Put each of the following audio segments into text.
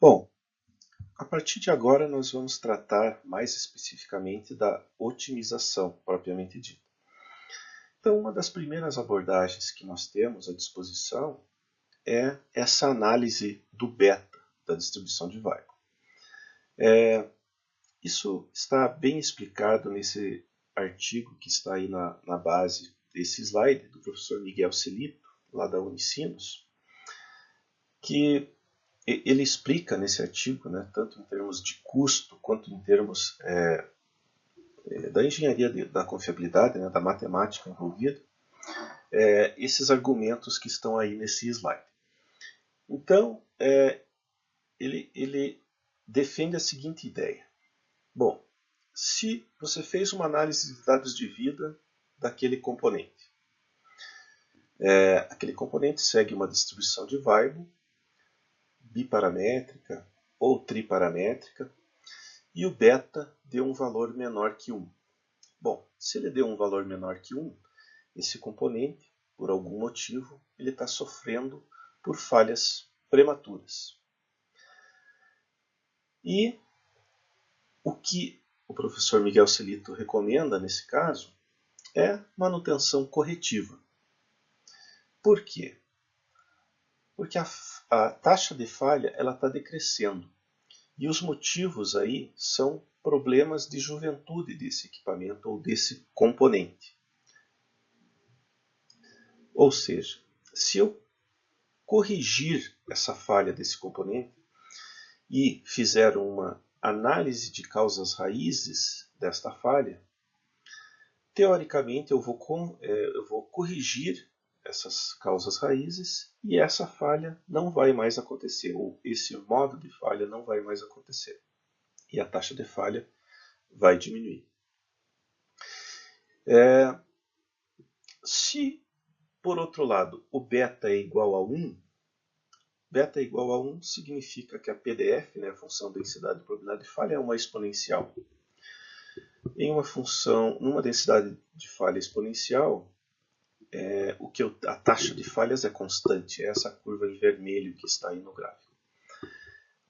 Bom, a partir de agora nós vamos tratar mais especificamente da otimização propriamente dita. Então, uma das primeiras abordagens que nós temos à disposição é essa análise do beta da distribuição de Weibull. Isso está bem explicado nesse artigo que está aí na base desse slide, do professor Miguel Celito, lá da Unicinos, que ele explica nesse artigo, né, tanto em termos de custo quanto em termos da engenharia da confiabilidade, né, da matemática envolvida, esses argumentos que estão aí nesse slide. Então, ele defende a seguinte ideia. Bom, se você fez uma análise de dados de vida daquele componente, aquele componente segue uma distribuição de Weibull, biparamétrica ou triparamétrica, e o beta deu um valor menor que 1. Bom, se ele deu um valor menor que 1, esse componente, por algum motivo, ele está sofrendo por falhas prematuras. E o que o professor Miguel Celito recomenda nesse caso é manutenção corretiva. Por quê? Porque a taxa de falha está decrescendo. E os motivos aí são problemas de juventude desse equipamento ou desse componente. Ou seja, se eu corrigir essa falha desse componente e fizer uma análise de causas raízes desta falha, teoricamente eu vou corrigir essas causas raízes e essa falha não vai mais acontecer, ou esse modo de falha não vai mais acontecer. E a taxa de falha vai diminuir. Se, por outro lado, o beta é igual a 1, beta é igual a 1 significa que a PDF, né, a função densidade de probabilidade de falha, é uma exponencial. Em numa densidade de falha exponencial, a taxa de falhas é constante, é essa curva em vermelho que está aí no gráfico.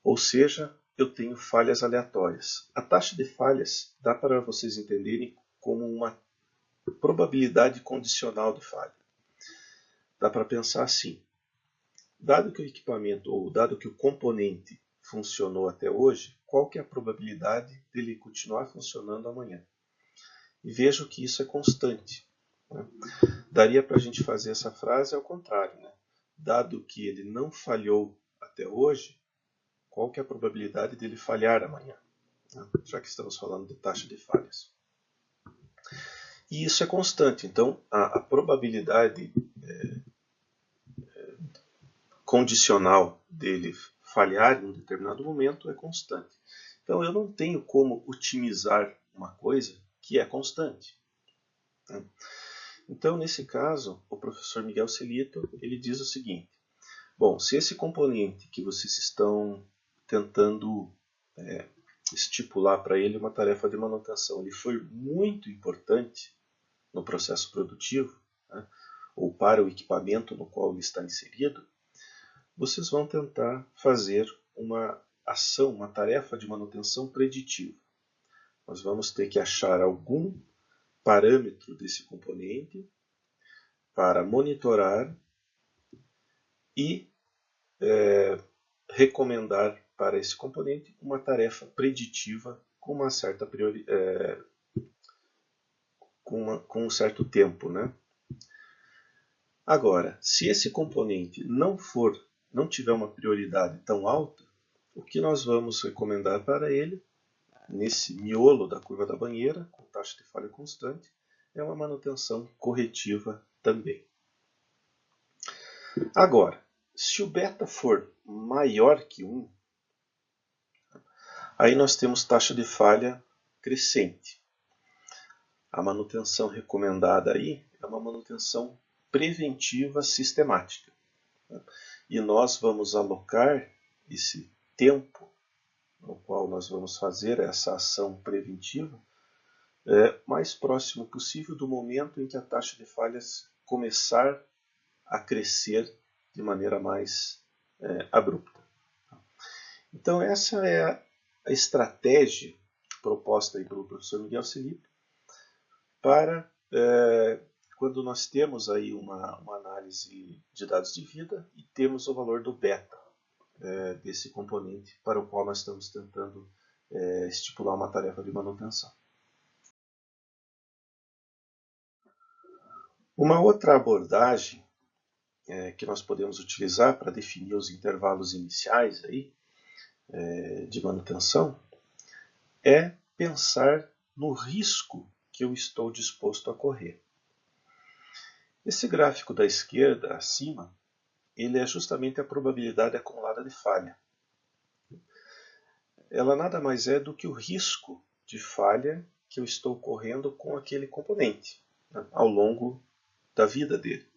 Ou seja, eu tenho falhas aleatórias. A taxa de falhas dá para vocês entenderem como uma probabilidade condicional de falha. Dá para pensar assim: dado que o equipamento ou dado que o componente funcionou até hoje, qual que é a probabilidade dele continuar funcionando amanhã? E vejo que isso é constante. Né? Daria para a gente fazer essa frase ao contrário. Né? Dado que ele não falhou até hoje, qual que é a probabilidade dele falhar amanhã? Né? Já que estamos falando de taxa de falhas. E isso é constante. Então, a probabilidade condicional dele falhar em um determinado momento é constante. Então, eu não tenho como otimizar uma coisa que é constante. Né? Então, nesse caso, o professor Miguel Celito ele diz o seguinte: bom, se esse componente que vocês estão tentando estipular para ele uma tarefa de manutenção, ele foi muito importante no processo produtivo, né, ou para o equipamento no qual ele está inserido, vocês vão tentar fazer uma ação, uma tarefa de manutenção preditiva. Nós vamos ter que achar algum parâmetro desse componente para monitorar e recomendar para esse componente uma tarefa preditiva com uma certa com um certo tempo, né? Agora, se esse componente não tiver uma prioridade tão alta, o que nós vamos recomendar para ele, nesse miolo da curva da banheira, com taxa de falha constante, é uma manutenção corretiva também. Agora, se o beta for maior que 1, aí nós temos taxa de falha crescente. A manutenção recomendada aí é uma manutenção preventiva sistemática. E nós vamos alocar esse tempo no qual nós vamos fazer essa ação preventiva mais próximo possível do momento em que a taxa de falhas começar a crescer de maneira mais abrupta. Então, Então essa é a estratégia proposta aí pelo professor Miguel Celip para quando nós temos aí uma análise de dados de vida e temos o valor do beta desse componente para o qual nós estamos tentando estipular uma tarefa de manutenção. Uma outra abordagem que nós podemos utilizar para definir os intervalos iniciais aí, de manutenção é pensar no risco que eu estou disposto a correr. Esse gráfico da esquerda, acima, ele é justamente a probabilidade acumulada de falha. Ela nada mais é do que o risco de falha que eu estou correndo com aquele componente, né, ao longo da vida dele.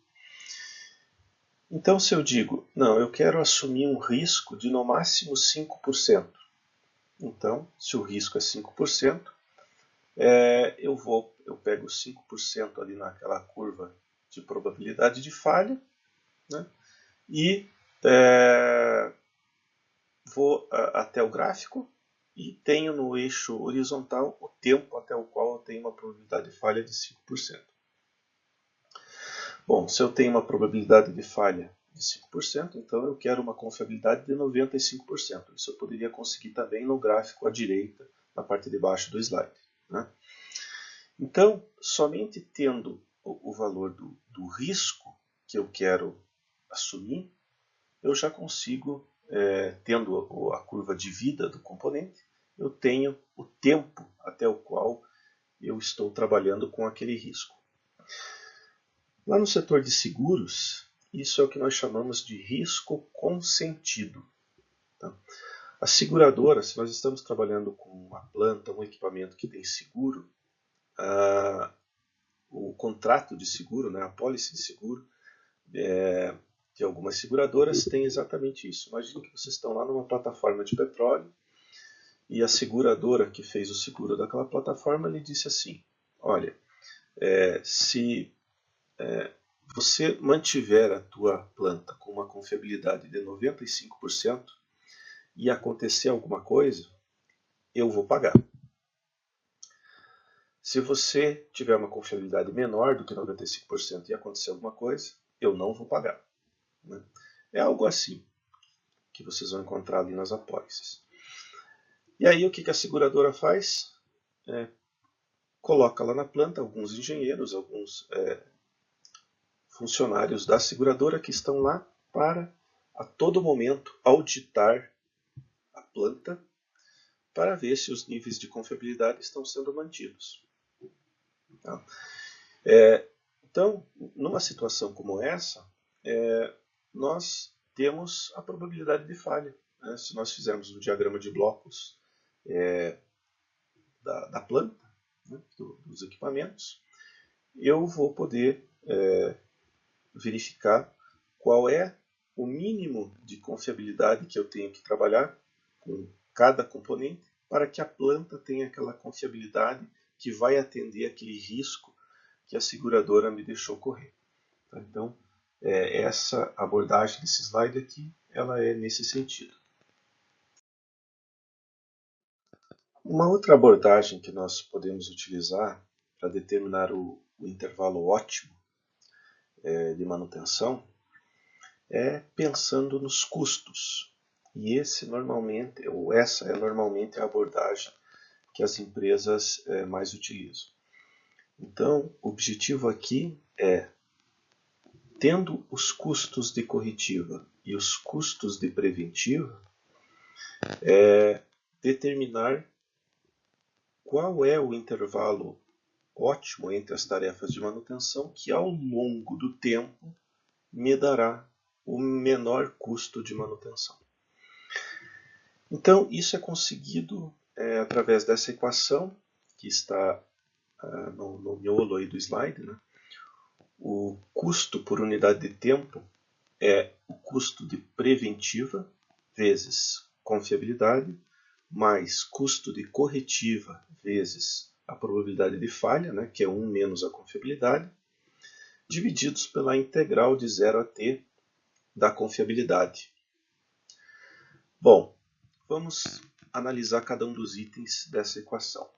Então, se eu digo, não, eu quero assumir um risco de no máximo 5%. Então, se o risco é 5%, eu pego 5% ali naquela curva de probabilidade de falha, né, e vou até o gráfico e tenho no eixo horizontal o tempo até o qual eu tenho uma probabilidade de falha de 5%. Bom, se eu tenho uma probabilidade de falha de 5%, então eu quero uma confiabilidade de 95%. Isso eu poderia conseguir também no gráfico à direita, na parte de baixo do slide, né? Então, somente tendo o valor do risco que eu quero assumir, eu já consigo, tendo a curva de vida do componente, eu tenho o tempo até o qual eu estou trabalhando com aquele risco. Lá no setor de seguros, isso é o que nós chamamos de risco consentido. Tá? A seguradora, se nós estamos trabalhando com uma planta, um equipamento que tem seguro, o contrato de seguro, né, a pólice de seguro de algumas seguradoras tem exatamente isso. Imagine que vocês estão lá numa plataforma de petróleo e a seguradora que fez o seguro daquela plataforma lhe disse assim, olha, se você mantiver a tua planta com uma confiabilidade de 95% e acontecer alguma coisa, eu vou pagar. Se você tiver uma confiabilidade menor do que 95% e acontecer alguma coisa, eu não vou pagar. Né? É algo assim que vocês vão encontrar ali nas apólices. E aí o que a seguradora faz? Coloca lá na planta alguns engenheiros, alguns funcionários da seguradora que estão lá para a todo momento auditar a planta para ver se os níveis de confiabilidade estão sendo mantidos. Tá? Então, numa situação como essa, nós temos a probabilidade de falha. Né? Se nós fizermos um diagrama de blocos da planta, né, dos equipamentos, eu vou poder verificar qual é o mínimo de confiabilidade que eu tenho que trabalhar com cada componente para que a planta tenha aquela confiabilidade que vai atender aquele risco que a seguradora me deixou correr. Tá? Então, essa abordagem desse slide aqui, ela é nesse sentido. Uma outra abordagem que nós podemos utilizar para determinar o intervalo ótimo de manutenção é pensando nos custos. E essa é normalmente a abordagem que as empresas mais utilizam. Então, o objetivo aqui é, tendo os custos de corretiva e os custos de preventiva, determinar qual é o intervalo ótimo entre as tarefas de manutenção que ao longo do tempo me dará o menor custo de manutenção. Então, isso é conseguido através dessa equação que está no miolo aí do slide. Né? O custo por unidade de tempo é o custo de preventiva vezes confiabilidade, mais custo de corretiva vezes a probabilidade de falha, né, que é 1 menos a confiabilidade, divididos pela integral de 0 a t da confiabilidade. Bom, vamos analisar cada um dos itens dessa equação.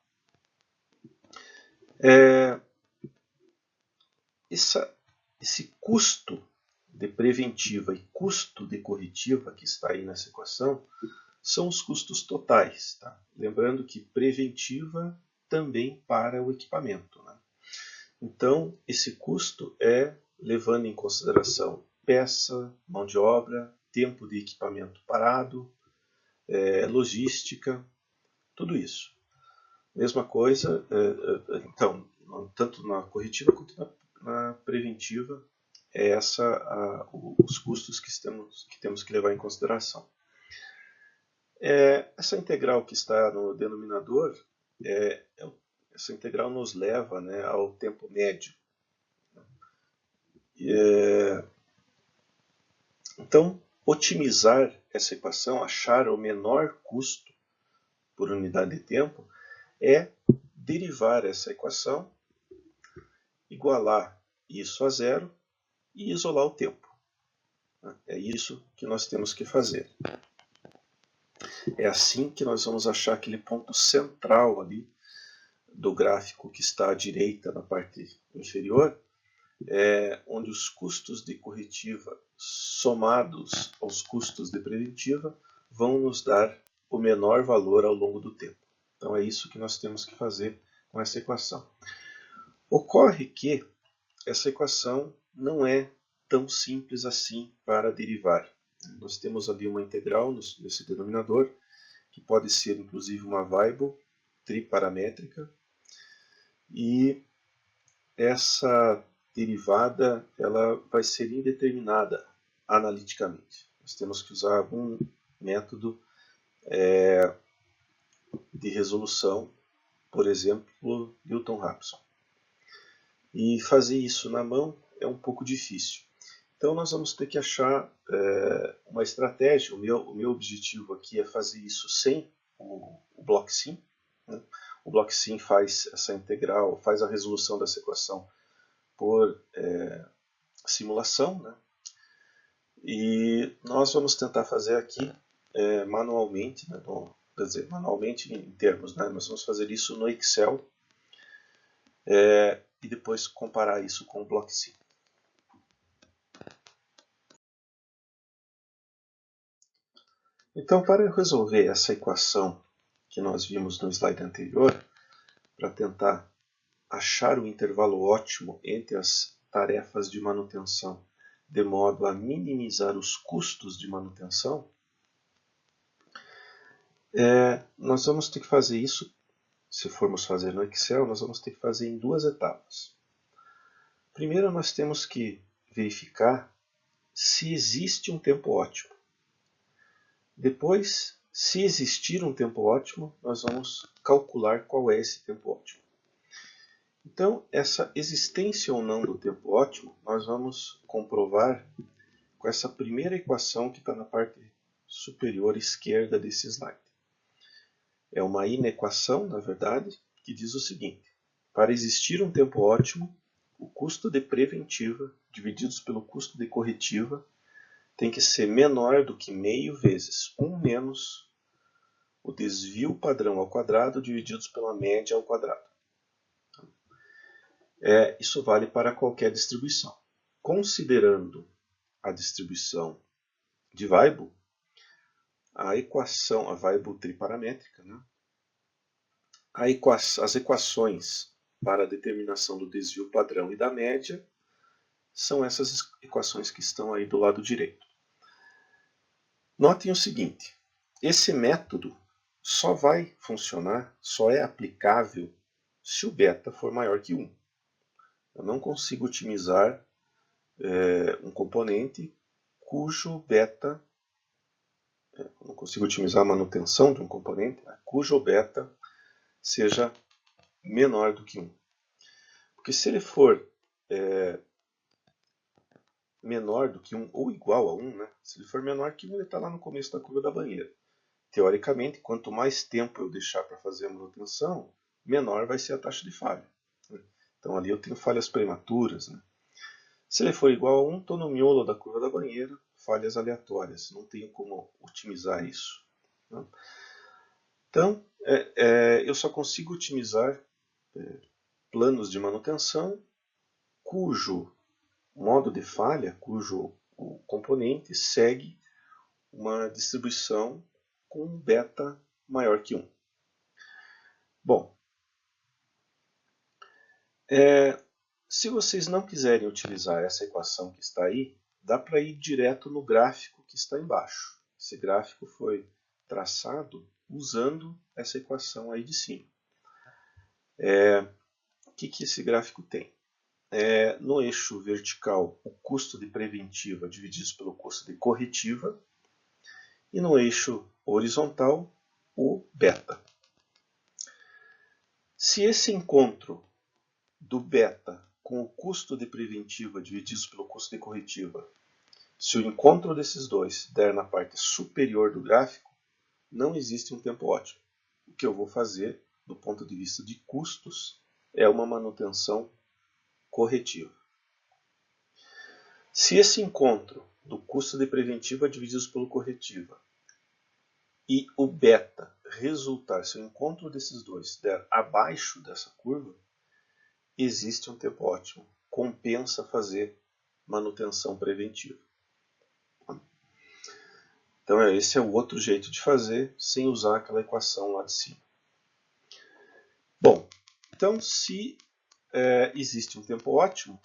Esse custo de preventiva e custo de corretiva que está aí nessa equação são os custos totais. Tá? Lembrando que preventiva também para o equipamento. Né? Então, esse custo é levando em consideração peça, mão de obra, tempo de equipamento parado, logística, tudo isso. Mesma coisa, então, tanto na corretiva quanto na preventiva, os custos que temos que levar em consideração. Essa integral que está no denominador, essa integral nos leva, né, ao tempo médio. Então, otimizar essa equação, achar o menor custo por unidade de tempo, é derivar essa equação, igualar isso a zero e isolar o tempo. É isso que nós temos que fazer. É assim que nós vamos achar aquele ponto central ali do gráfico que está à direita na parte inferior, onde os custos de corretiva somados aos custos de preventiva vão nos dar o menor valor ao longo do tempo. Então é isso que nós temos que fazer com essa equação. Ocorre que essa equação não é tão simples assim para derivar. Nós temos ali uma integral nesse denominador, que pode ser inclusive uma variable triparamétrica, e essa derivada ela vai ser indeterminada analiticamente. Nós temos que usar algum método de resolução, por exemplo, Newton-Raphson. E fazer isso na mão é um pouco difícil. Então nós vamos ter que achar uma estratégia. O meu objetivo aqui é fazer isso sem o BlockSim. Né? O BlockSim faz essa integral, faz a resolução dessa equação por simulação. Né? E nós vamos tentar fazer aqui manualmente, né? Quer dizer, manualmente em termos, né? Nós vamos fazer isso no Excel e depois comparar isso com o BlockSim. Então, para resolver essa equação que nós vimos no slide anterior, para tentar achar o intervalo ótimo entre as tarefas de manutenção, de modo a minimizar os custos de manutenção, nós vamos ter que fazer isso, se formos fazer no Excel, nós vamos ter que fazer em duas etapas. Primeiro, nós temos que verificar se existe um tempo ótimo. Depois, se existir um tempo ótimo, nós vamos calcular qual é esse tempo ótimo. Então, essa existência ou não do tempo ótimo, nós vamos comprovar com essa primeira equação que está na parte superior esquerda desse slide. É uma inequação, na verdade, que diz o seguinte: para existir um tempo ótimo, o custo de preventiva divididos pelo custo de corretiva tem que ser menor do que meio vezes 1 menos o desvio padrão ao quadrado divididos pela média ao quadrado. Isso vale para qualquer distribuição. Considerando a distribuição de Weibull, a equação, a Weibull triparamétrica, né? As equações para a determinação do desvio padrão e da média são essas equações que estão aí do lado direito. Notem o seguinte: esse método só vai funcionar, só é aplicável se o beta for maior que 1. Eu não consigo otimizar um componente cujo beta, não consigo otimizar a manutenção de um componente cujo beta seja menor do que 1. Porque se ele for menor do que 1 ou igual a 1, né? Se ele for menor que 1, ele está lá no começo da curva da banheira. Teoricamente, quanto mais tempo eu deixar para fazer a manutenção, menor vai ser a taxa de falha. Então ali eu tenho falhas prematuras. Né? Se ele for igual a 1, estou no miolo da curva da banheira, falhas aleatórias. Não tenho como otimizar isso. Né? Então, eu só consigo otimizar planos de manutenção cujo modo de falha, cujo o componente segue uma distribuição com um beta maior que 1. Bom, se vocês não quiserem utilizar essa equação que está aí, dá para ir direto no gráfico que está embaixo. Esse gráfico foi traçado usando essa equação aí de cima. O que esse gráfico tem? No eixo vertical, o custo de preventiva dividido pelo custo de corretiva, e no eixo horizontal, o beta. Se esse encontro do beta com o custo de preventiva dividido pelo custo de corretiva, se o encontro desses dois der na parte superior do gráfico, não existe um tempo ótimo. O que eu vou fazer, do ponto de vista de custos, é uma manutenção corretiva. Se esse encontro do custo de preventiva dividido pelo corretiva e o beta resultar, se o encontro desses dois der abaixo dessa curva, existe um tempo ótimo. Compensa fazer manutenção preventiva. Então esse é o outro jeito de fazer sem usar aquela equação lá de cima. Bom, então se existe um tempo ótimo,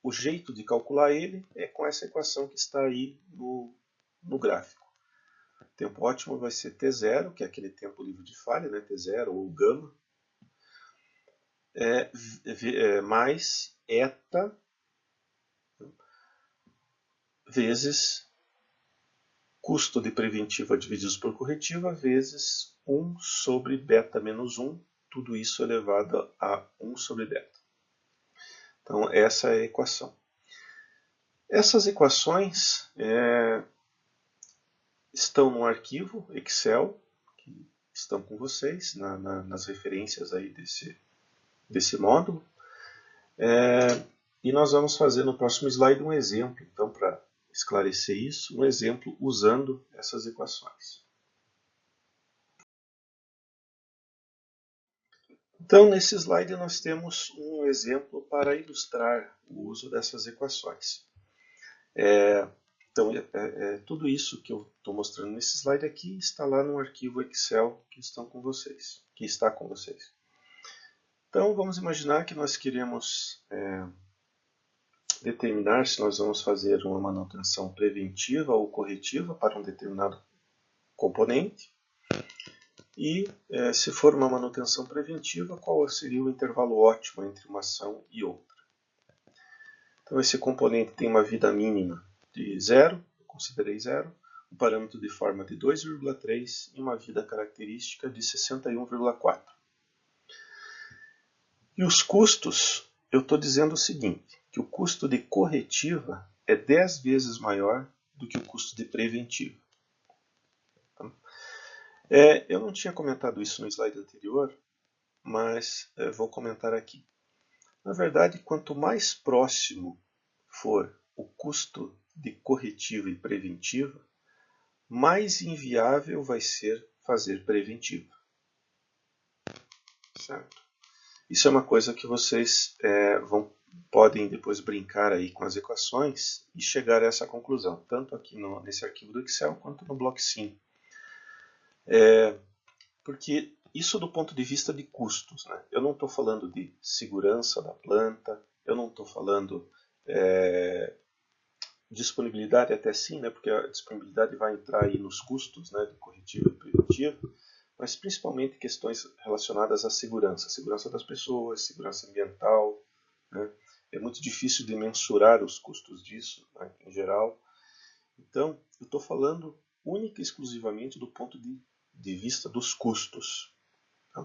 o jeito de calcular ele é com essa equação que está aí no gráfico. O tempo ótimo vai ser T0, que é aquele tempo livre de falha, né? T0 ou gama, mais eta vezes custo de preventiva dividido por corretiva vezes 1 sobre beta menos 1, tudo isso elevado a 1 sobre beta. Então essa é a equação. Essas equações estão no arquivo Excel, que estão com vocês, nas referências aí desse módulo. E nós vamos fazer no próximo slide um exemplo, então, para esclarecer isso, um exemplo usando essas equações. Então, nesse slide nós temos um exemplo para ilustrar o uso dessas equações. Então, tudo isso que eu estou mostrando nesse slide aqui está lá no arquivo Excel que está com vocês. Então, vamos imaginar que nós queremos determinar se nós vamos fazer uma manutenção preventiva ou corretiva para um determinado componente. E, se for uma manutenção preventiva, qual seria o intervalo ótimo entre uma ação e outra. Então, esse componente tem uma vida mínima de 0, eu considerei 0, um parâmetro de forma de 2,3 e uma vida característica de 61,4. E os custos, eu estou dizendo o seguinte, que o custo de corretiva é 10 vezes maior do que o custo de preventiva. Eu não tinha comentado isso no slide anterior, mas vou comentar aqui. Na verdade, quanto mais próximo for o custo de corretiva e preventiva, mais inviável vai ser fazer preventiva. Certo? Isso é uma coisa que vocês podem depois brincar aí com as equações e chegar a essa conclusão, tanto aqui nesse arquivo do Excel quanto no bloco sim. Porque isso do ponto de vista de custos, né? Eu não estou falando de segurança da planta, eu não estou falando disponibilidade até sim, né? Porque a disponibilidade vai entrar aí nos custos, né? De corretivo e preventivo, mas principalmente questões relacionadas à segurança das pessoas, segurança ambiental, né? É muito difícil de mensurar os custos disso, né, em geral. Então, eu estou falando única e exclusivamente do ponto de vista dos custos. Tá?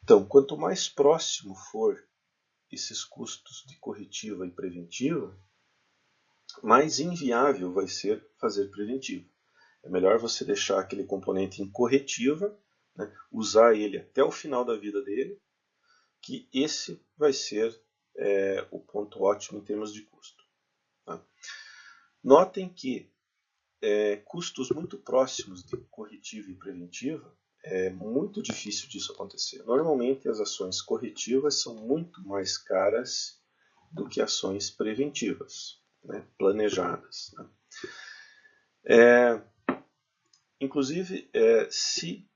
Então, quanto mais próximo for esses custos de corretiva e preventiva, mais inviável vai ser fazer preventiva. É melhor você deixar aquele componente em corretiva, né, usar ele até o final da vida dele, que esse vai ser o ponto ótimo em termos de custo. Tá? Notem que custos muito próximos de corretiva e preventiva, é muito difícil disso acontecer. Normalmente as ações corretivas são muito mais caras do que ações preventivas, né, planejadas. Né. Inclusive, se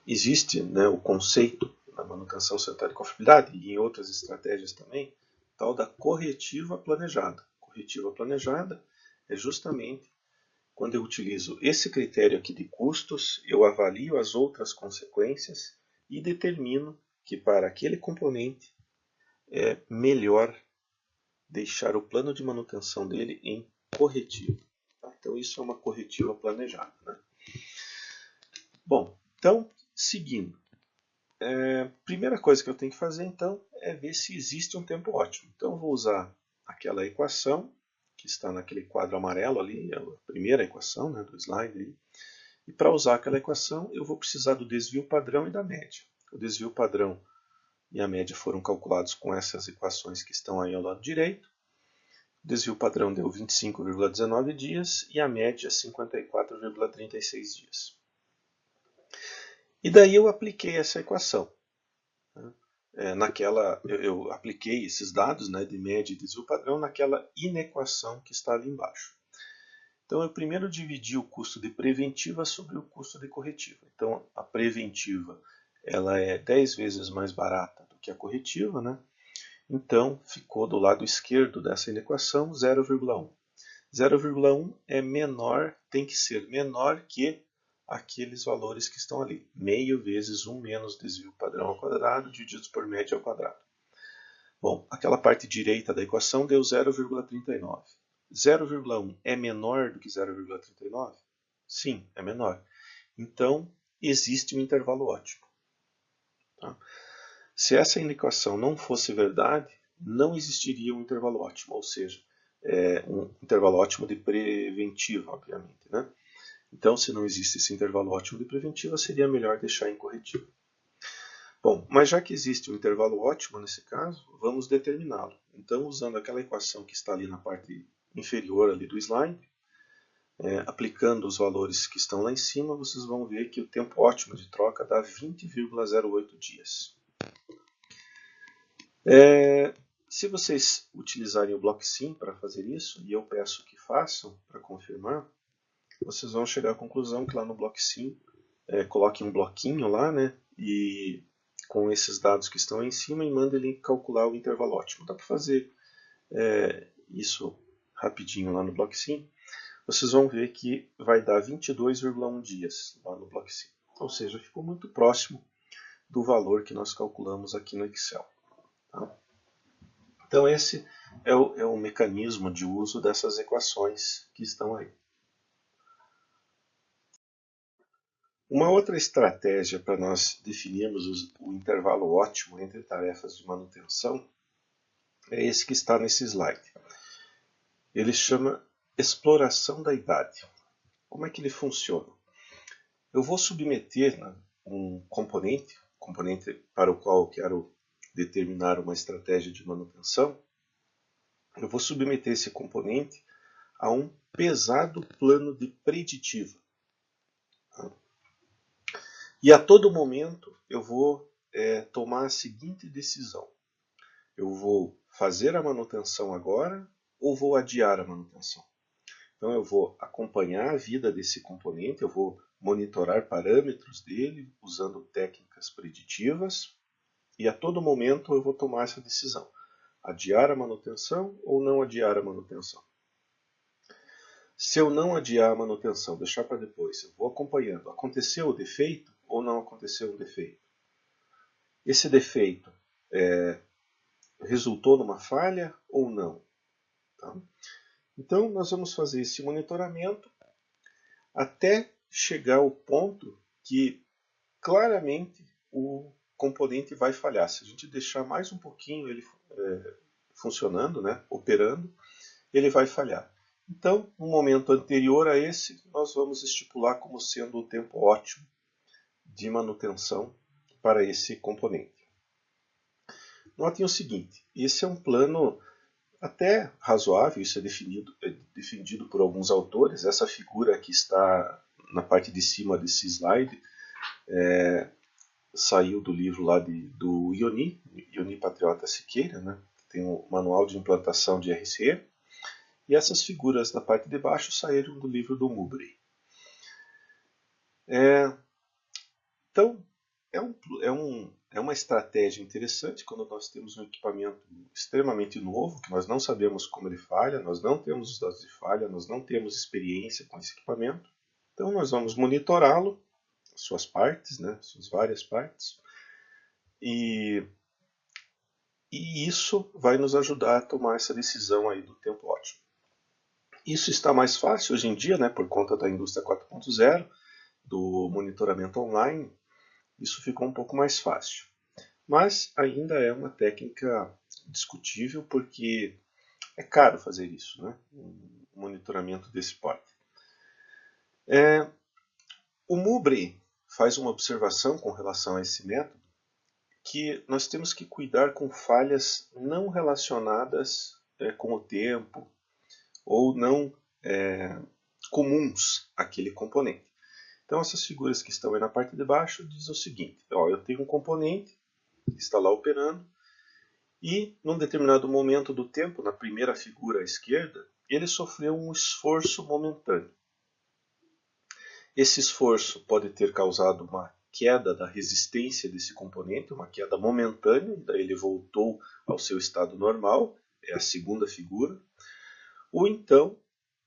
existe, né, o conceito na manutenção sanitária de confiabilidade e em outras estratégias também, tal da corretiva planejada. Corretiva planejada é justamente quando eu utilizo esse critério aqui de custos, eu avalio as outras consequências e determino que para aquele componente é melhor deixar o plano de manutenção dele em corretivo. Tá? Então isso é uma corretiva planejada. Né? Bom, então, seguindo. Primeira coisa que eu tenho que fazer então é ver se existe um tempo ótimo. Então eu vou usar aquela equação que está naquele quadro amarelo ali, a primeira equação, né, do slide aí. E para usar aquela equação eu vou precisar do desvio padrão e da média. O desvio padrão e a média foram calculados com essas equações que estão aí ao lado direito. O desvio padrão deu 25,19 dias e a média 54,36 dias. E daí eu apliquei essa equação. Eu apliquei esses dados, né, de média e desvio padrão naquela inequação que está ali embaixo. Então eu primeiro dividi o custo de preventiva sobre o custo de corretiva. Então a preventiva ela é 10 vezes mais barata do que a corretiva, né? Então ficou do lado esquerdo dessa inequação 0,1. 0,1 é menor, tem que ser menor que aqueles valores que estão ali. Meio vezes 1 menos desvio padrão ao quadrado divididos por média ao quadrado. Bom, aquela parte direita da equação deu 0,39. 0,1 é menor do que 0,39? Sim, é menor. Então, existe um intervalo ótimo. Tá? Se essa equação não fosse verdade, não existiria um intervalo ótimo, ou seja, um intervalo ótimo de preventiva, obviamente. Né? Então, se não existe esse intervalo ótimo de preventiva, seria melhor deixar em corretiva. Bom, mas já que existe um intervalo ótimo nesse caso, vamos determiná-lo. Então, usando aquela equação que está ali na parte inferior ali do slide, aplicando os valores que estão lá em cima, vocês vão ver que o tempo ótimo de troca dá 20,08 dias. Se vocês utilizarem o BlockSim para fazer isso, e eu peço que façam para confirmar, vocês vão chegar à conclusão que lá no BlockSim, coloquem um bloquinho lá, né, e com esses dados que estão aí em cima e manda ele calcular o intervalo ótimo. Dá para fazer isso rapidinho lá no BlockSim. Vocês vão ver que vai dar 22,1 dias lá no BlockSim. Ou seja, ficou muito próximo do valor que nós calculamos aqui no Excel. Tá? Então esse é o mecanismo de uso dessas equações que estão aí. Uma outra estratégia para nós definirmos o intervalo ótimo entre tarefas de manutenção é esse que está nesse slide. Ele chama exploração da idade. Como é que ele funciona? Eu vou submeter, né, um componente para o qual eu quero determinar uma estratégia de manutenção. Eu vou submeter esse componente a um pesado plano de preditiva. E a todo momento eu vou tomar a seguinte decisão. Eu vou fazer a manutenção agora ou vou adiar a manutenção? Então eu vou acompanhar a vida desse componente, eu vou monitorar parâmetros dele usando técnicas preditivas e a todo momento eu vou tomar essa decisão. Adiar a manutenção ou não adiar a manutenção? Se eu não adiar a manutenção, deixar para depois, eu vou acompanhando. Aconteceu o defeito ou não aconteceu o defeito? Esse defeito resultou numa falha ou não? Tá? Então, nós vamos fazer esse monitoramento até chegar ao ponto que claramente o componente vai falhar. Se a gente deixar mais um pouquinho ele funcionando, né, operando, ele vai falhar. Então, no momento anterior a esse, nós vamos estipular como sendo o tempo ótimo de manutenção para esse componente. Notem o seguinte, esse é um plano até razoável, isso é defendido por alguns autores. Essa figura que está na parte de cima desse slide, saiu do livro lá do Ioni Patriota Siqueira, né? Tem um manual de implantação de RCE, e essas figuras na parte de baixo saíram do livro do Mowbray. Então, é uma estratégia interessante quando nós temos um equipamento extremamente novo, que nós não sabemos como ele falha, nós não temos os dados de falha, nós não temos experiência com esse equipamento. Então, nós vamos monitorá-lo, suas partes, né, suas várias partes, e isso vai nos ajudar a tomar essa decisão aí do tempo ótimo. Isso está mais fácil hoje em dia, né, por conta da indústria 4.0, do monitoramento online. Isso ficou um pouco mais fácil. Mas ainda é uma técnica discutível, porque é caro fazer isso, né? Um monitoramento desse porte. O Mowbray faz uma observação com relação a esse método, que nós temos que cuidar com falhas não relacionadas com o tempo ou não comuns àquele componente. Então essas figuras que estão aí na parte de baixo diz o seguinte: eu tenho um componente que está lá operando, e num determinado momento do tempo, na primeira figura à esquerda, ele sofreu um esforço momentâneo. Esse esforço pode ter causado uma queda da resistência desse componente, uma queda momentânea, daí ele voltou ao seu estado normal, é a segunda figura. Ou então,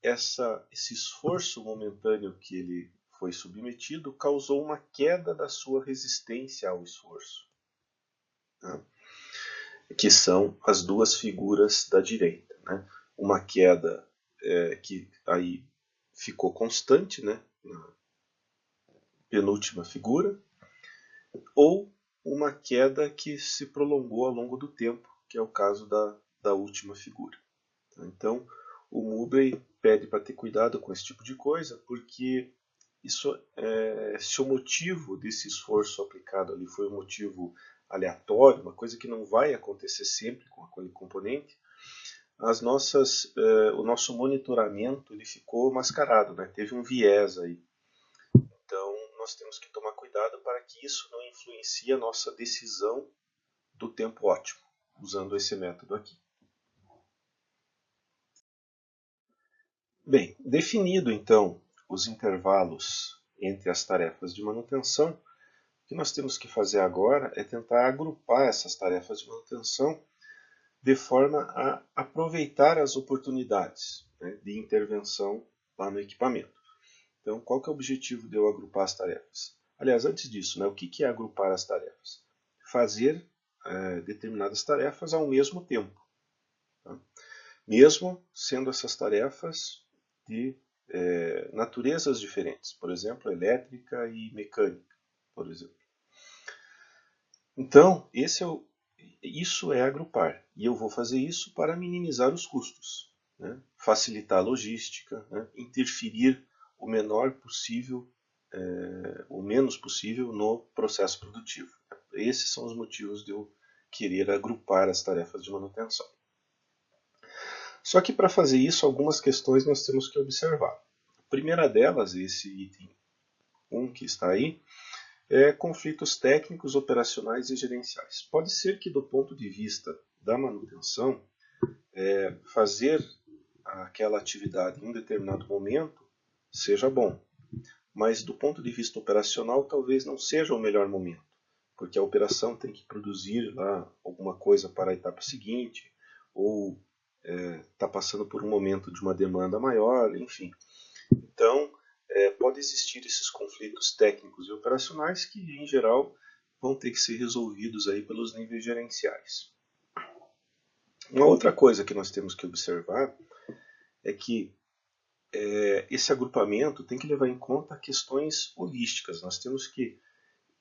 esse esforço momentâneo que ele foi submetido causou uma queda da sua resistência ao esforço, né? Que são as duas figuras da direita, né? Uma queda que aí ficou constante, né, na penúltima figura, ou uma queda que se prolongou ao longo do tempo, que é o caso da última figura. Então, o Mowbray pede para ter cuidado com esse tipo de coisa, porque se o motivo desse esforço aplicado ali foi um motivo aleatório, uma coisa que não vai acontecer sempre com aquele componente, o nosso monitoramento ele ficou mascarado, né? Teve um viés aí. Então nós temos que tomar cuidado para que isso não influencie a nossa decisão do tempo ótimo, usando esse método aqui. Bem, definido então os intervalos entre as tarefas de manutenção, o que nós temos que fazer agora é tentar agrupar essas tarefas de manutenção de forma a aproveitar as oportunidades, né, de intervenção lá no equipamento. Então, qual que é o objetivo de eu agrupar as tarefas? Aliás, antes disso, né, o que é agrupar as tarefas? Fazer determinadas tarefas ao mesmo tempo, tá? Mesmo sendo essas tarefas de naturezas diferentes, por exemplo, elétrica e mecânica, por exemplo. Então, isso é agrupar, e eu vou fazer isso para minimizar os custos, né? Facilitar a logística, né? Interferir o menor possível, o menos possível no processo produtivo. Esses são os motivos de eu querer agrupar as tarefas de manutenção. Só que para fazer isso, algumas questões nós temos que observar. A primeira delas, esse item 1 que está aí, conflitos técnicos, operacionais e gerenciais. Pode ser que do ponto de vista da manutenção, fazer aquela atividade em um determinado momento seja bom, mas do ponto de vista operacional talvez não seja o melhor momento, porque a operação tem que produzir lá alguma coisa para a etapa seguinte, ou está passando por um momento de uma demanda maior, enfim. Então, pode existir esses conflitos técnicos e operacionais que, em geral, vão ter que ser resolvidos aí pelos níveis gerenciais. Uma outra coisa que nós temos que observar é que esse agrupamento tem que levar em conta questões holísticas. Nós temos que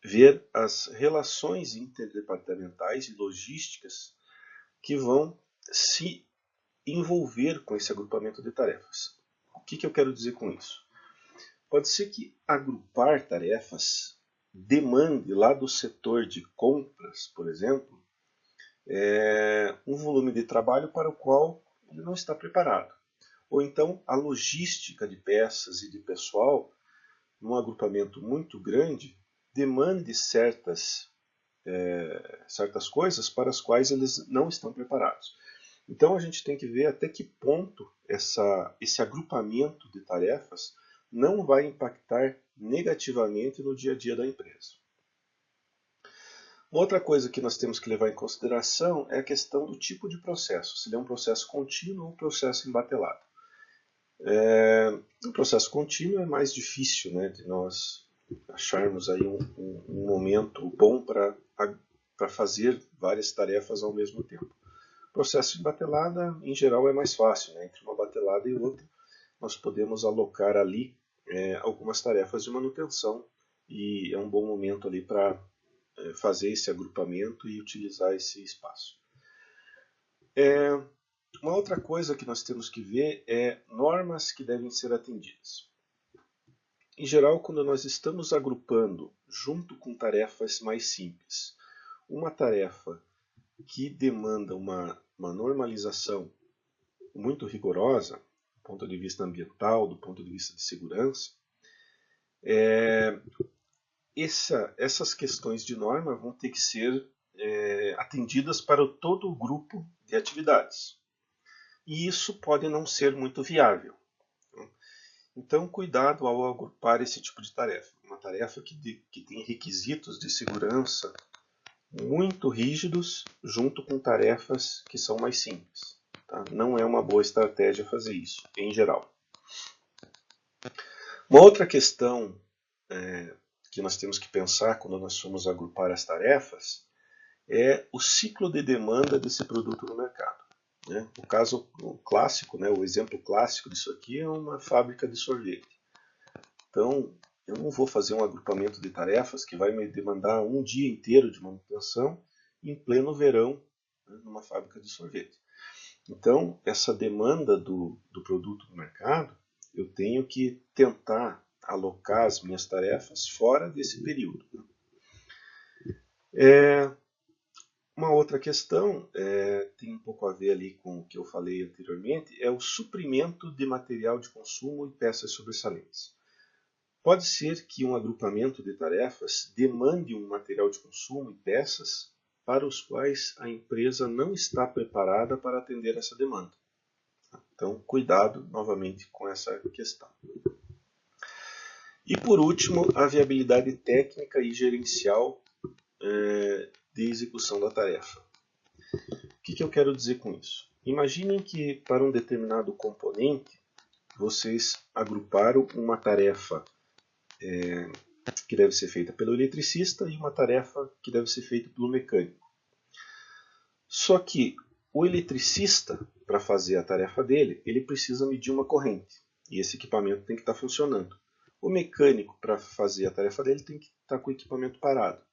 ver as relações interdepartamentais e logísticas que vão se envolver com esse agrupamento de tarefas. O que eu quero dizer com isso? Pode ser que agrupar tarefas demande lá do setor de compras, por exemplo, um volume de trabalho para o qual ele não está preparado. Ou então a logística de peças e de pessoal num agrupamento muito grande, demande certas coisas para as quais eles não estão preparados. Então a gente tem que ver até que ponto esse agrupamento de tarefas não vai impactar negativamente no dia a dia da empresa. Uma outra coisa que nós temos que levar em consideração é a questão do tipo de processo, se ele é um processo contínuo ou um processo embatelado. Um processo contínuo é mais difícil, né, de nós acharmos aí um momento bom para fazer várias tarefas ao mesmo tempo. O processo de batelada, em geral, é mais fácil, né? Entre uma batelada e outra, nós podemos alocar ali algumas tarefas de manutenção e é um bom momento ali para fazer esse agrupamento e utilizar esse espaço. Uma outra coisa que nós temos que ver é normas que devem ser atendidas. Em geral, quando nós estamos agrupando junto com tarefas mais simples, uma tarefa que demanda uma normalização muito rigorosa, do ponto de vista ambiental, do ponto de vista de segurança, essas questões de norma vão ter que ser atendidas para todo o grupo de atividades. E isso pode não ser muito viável. Então, cuidado ao agrupar esse tipo de tarefa. Uma tarefa que tem requisitos de segurança muito rígidos junto com tarefas que são mais simples. Tá? Não é uma boa estratégia fazer isso, em geral. Uma outra questão que nós temos que pensar quando nós formos agrupar as tarefas é o ciclo de demanda desse produto no mercado. Né? O caso clássico, né, o exemplo clássico disso aqui é uma fábrica de sorvete. Então, eu não vou fazer um agrupamento de tarefas que vai me demandar um dia inteiro de manutenção em pleno verão, né, numa fábrica de sorvete. Então, essa demanda do produto no mercado, eu tenho que tentar alocar as minhas tarefas fora desse período. Uma outra questão, tem um pouco a ver ali com o que eu falei anteriormente, é o suprimento de material de consumo e peças sobressalentes. Pode ser que um agrupamento de tarefas demande um material de consumo e peças para os quais a empresa não está preparada para atender essa demanda. Então, cuidado novamente com essa questão. E por último, a viabilidade técnica e gerencial de execução da tarefa. O que eu quero dizer com isso? Imaginem que para um determinado componente vocês agruparam uma tarefa que deve ser feita pelo eletricista e uma tarefa que deve ser feita pelo mecânico. Só que o eletricista, para fazer a tarefa dele, ele precisa medir uma corrente e esse equipamento tem que estar funcionando. O mecânico, para fazer a tarefa dele, tem que estar com o equipamento parado.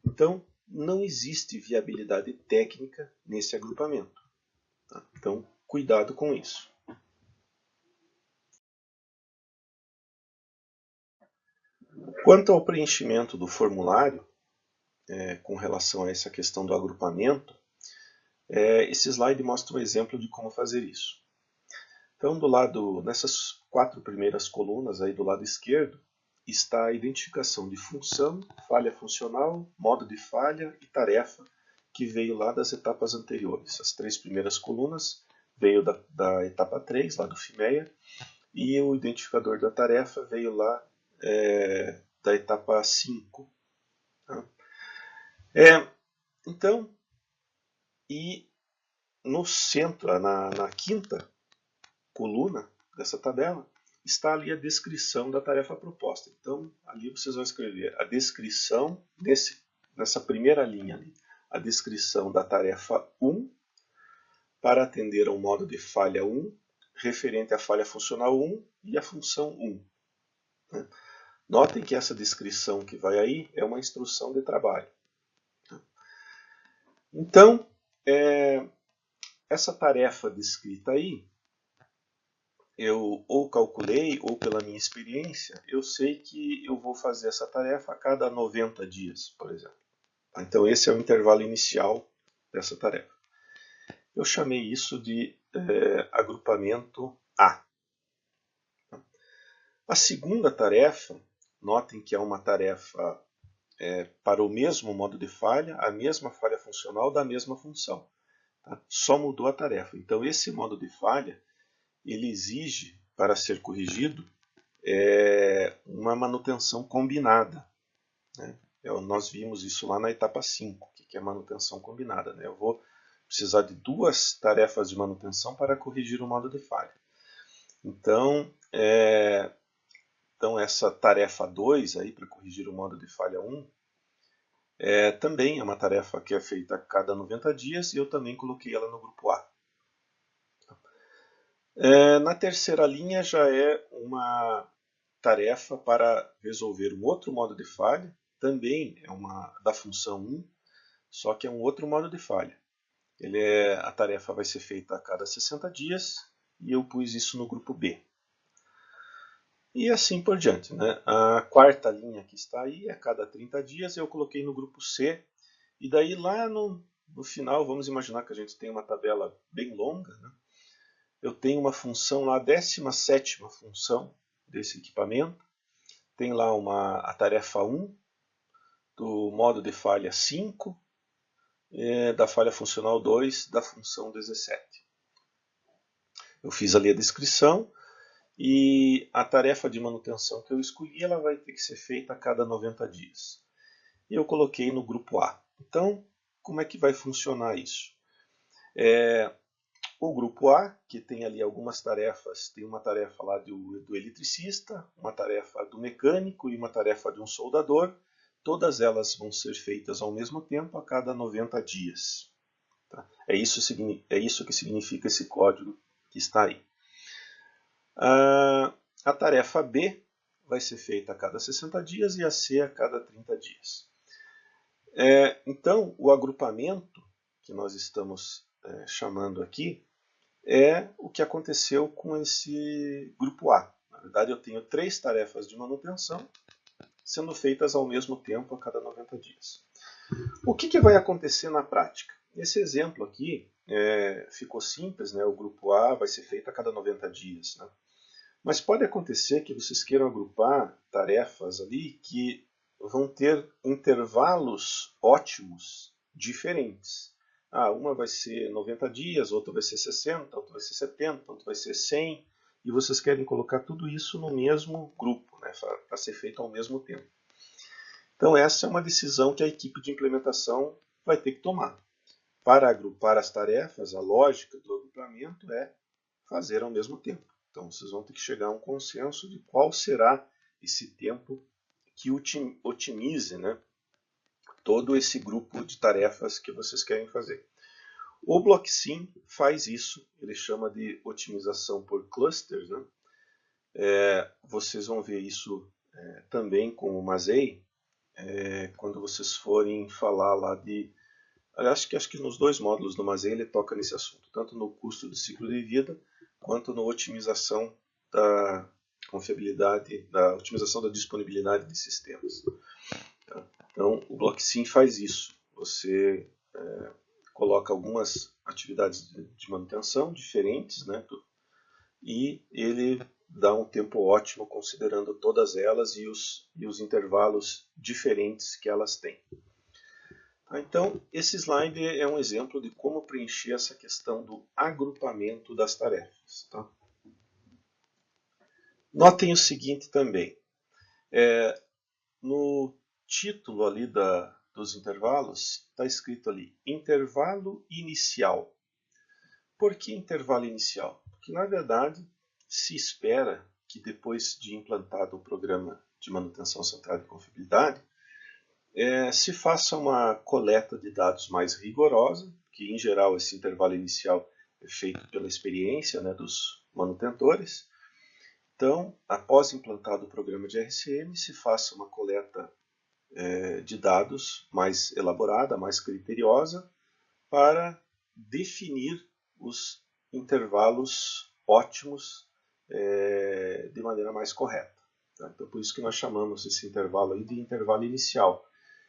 Então, não existe viabilidade técnica nesse agrupamento. Tá? Então, cuidado com isso. Quanto ao preenchimento do formulário, com relação a essa questão do agrupamento, esse slide mostra um exemplo de como fazer isso. Então, nessas 4 primeiras colunas aí do lado esquerdo, está a identificação de função, falha funcional, modo de falha e tarefa, que veio lá das etapas anteriores. As 3 primeiras colunas veio da etapa 3, lá do FIMEA, e o identificador da tarefa veio lá da etapa 5. Tá? Então, e no centro, na quinta coluna dessa tabela, está ali a descrição da tarefa proposta. Então, ali vocês vão escrever a descrição, nessa primeira linha ali, a descrição da tarefa 1, para atender ao modo de falha 1, referente à falha funcional 1 e à função 1. Né? Notem que essa descrição que vai aí é uma instrução de trabalho. Então, essa tarefa descrita aí, eu ou calculei, ou pela minha experiência, eu sei que eu vou fazer essa tarefa a cada 90 dias, por exemplo. Então esse é o intervalo inicial dessa tarefa. Eu chamei isso de agrupamento A. A segunda tarefa notem que é uma tarefa para o mesmo modo de falha, a mesma falha funcional da mesma função. Tá? Só mudou a tarefa. Então, esse modo de falha, ele exige, para ser corrigido, uma manutenção combinada. Né? Nós vimos isso lá na etapa 5, que é manutenção combinada. Né? Eu vou precisar de 2 tarefas de manutenção para corrigir o modo de falha. Então, essa tarefa 2, aí, para corrigir o modo de falha 1, também é uma tarefa que é feita a cada 90 dias e eu também coloquei ela no grupo A. Na terceira linha já é uma tarefa para resolver um outro modo de falha, também é da função 1, só que é um outro modo de falha. A tarefa vai ser feita a cada 60 dias e eu pus isso no grupo B. E assim por diante. Né? A quarta linha que está aí é a cada 30 dias, eu coloquei no grupo C. E daí lá no final, vamos imaginar que a gente tem uma tabela bem longa. Né? Eu tenho uma função lá, a 17ª função desse equipamento. Tem lá a tarefa 1, do modo de falha 5, da falha funcional 2, da função 17. Eu fiz ali a descrição. E a tarefa de manutenção que eu escolhi, ela vai ter que ser feita a cada 90 dias. E eu coloquei no grupo A. Então, como é que vai funcionar isso? O grupo A, que tem ali algumas tarefas, tem uma tarefa lá do eletricista, uma tarefa do mecânico e uma tarefa de um soldador. Todas elas vão ser feitas ao mesmo tempo a cada 90 dias. Tá? É isso que significa esse código que está aí. A tarefa B vai ser feita a cada 60 dias e a C a cada 30 dias. Então, o agrupamento que nós estamos chamando aqui é o que aconteceu com esse grupo A. Na verdade, eu tenho 3 tarefas de manutenção sendo feitas ao mesmo tempo a cada 90 dias. O que vai acontecer na prática? Esse exemplo aqui ficou simples, né? O grupo A vai ser feito a cada 90 dias. Né? Mas pode acontecer que vocês queiram agrupar tarefas ali que vão ter intervalos ótimos diferentes. Uma vai ser 90 dias, outra vai ser 60, outra vai ser 70, outra vai ser 100. E vocês querem colocar tudo isso no mesmo grupo, né, para ser feito ao mesmo tempo. Então essa é uma decisão que a equipe de implementação vai ter que tomar. Para agrupar as tarefas, a lógica do agrupamento é fazer ao mesmo tempo. Então vocês vão ter que chegar a um consenso de qual será esse tempo que otimize, né, todo esse grupo de tarefas que vocês querem fazer. O Blocksim faz isso, ele chama de otimização por clusters. Né? Vocês vão ver isso também com o Mazei, quando vocês forem falar lá de... Acho que nos 2 módulos do Mazei ele toca nesse assunto, tanto no custo do ciclo de vida, quanto na otimização da confiabilidade, da otimização da disponibilidade de sistemas. Tá? Então, o Blocksim faz isso. Você coloca algumas atividades de manutenção diferentes, né? E ele dá um tempo ótimo considerando todas elas e os intervalos diferentes que elas têm. Então, esse slide é um exemplo de como preencher essa questão do agrupamento das tarefas. Tá? Notem o seguinte também. No título ali dos intervalos, está escrito ali, intervalo inicial. Por que intervalo inicial? Porque, na verdade, se espera que depois de implantado o programa de manutenção central de confiabilidade, se faça uma coleta de dados mais rigorosa, que em geral esse intervalo inicial é feito pela experiência, né, dos manutentores. Então, após implantado o programa de RCM, se faça uma coleta de dados mais elaborada, mais criteriosa, para definir os intervalos ótimos de maneira mais correta. Tá? Então, por isso que nós chamamos esse intervalo aí de intervalo inicial.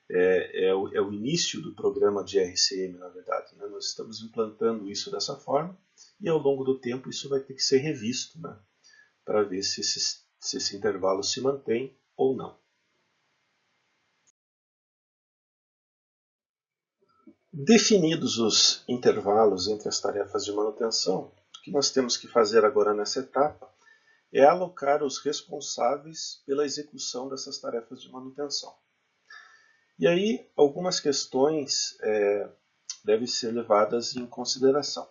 É o início do programa de RCM, na verdade. Né? Nós estamos implantando isso dessa forma e ao longo do tempo isso vai ter que ser revisto, né? Para ver se esse intervalo se mantém ou não. Definidos os intervalos entre as tarefas de manutenção, o que nós temos que fazer agora nessa etapa é alocar os responsáveis pela execução dessas tarefas de manutenção. E aí, algumas questões devem ser levadas em consideração.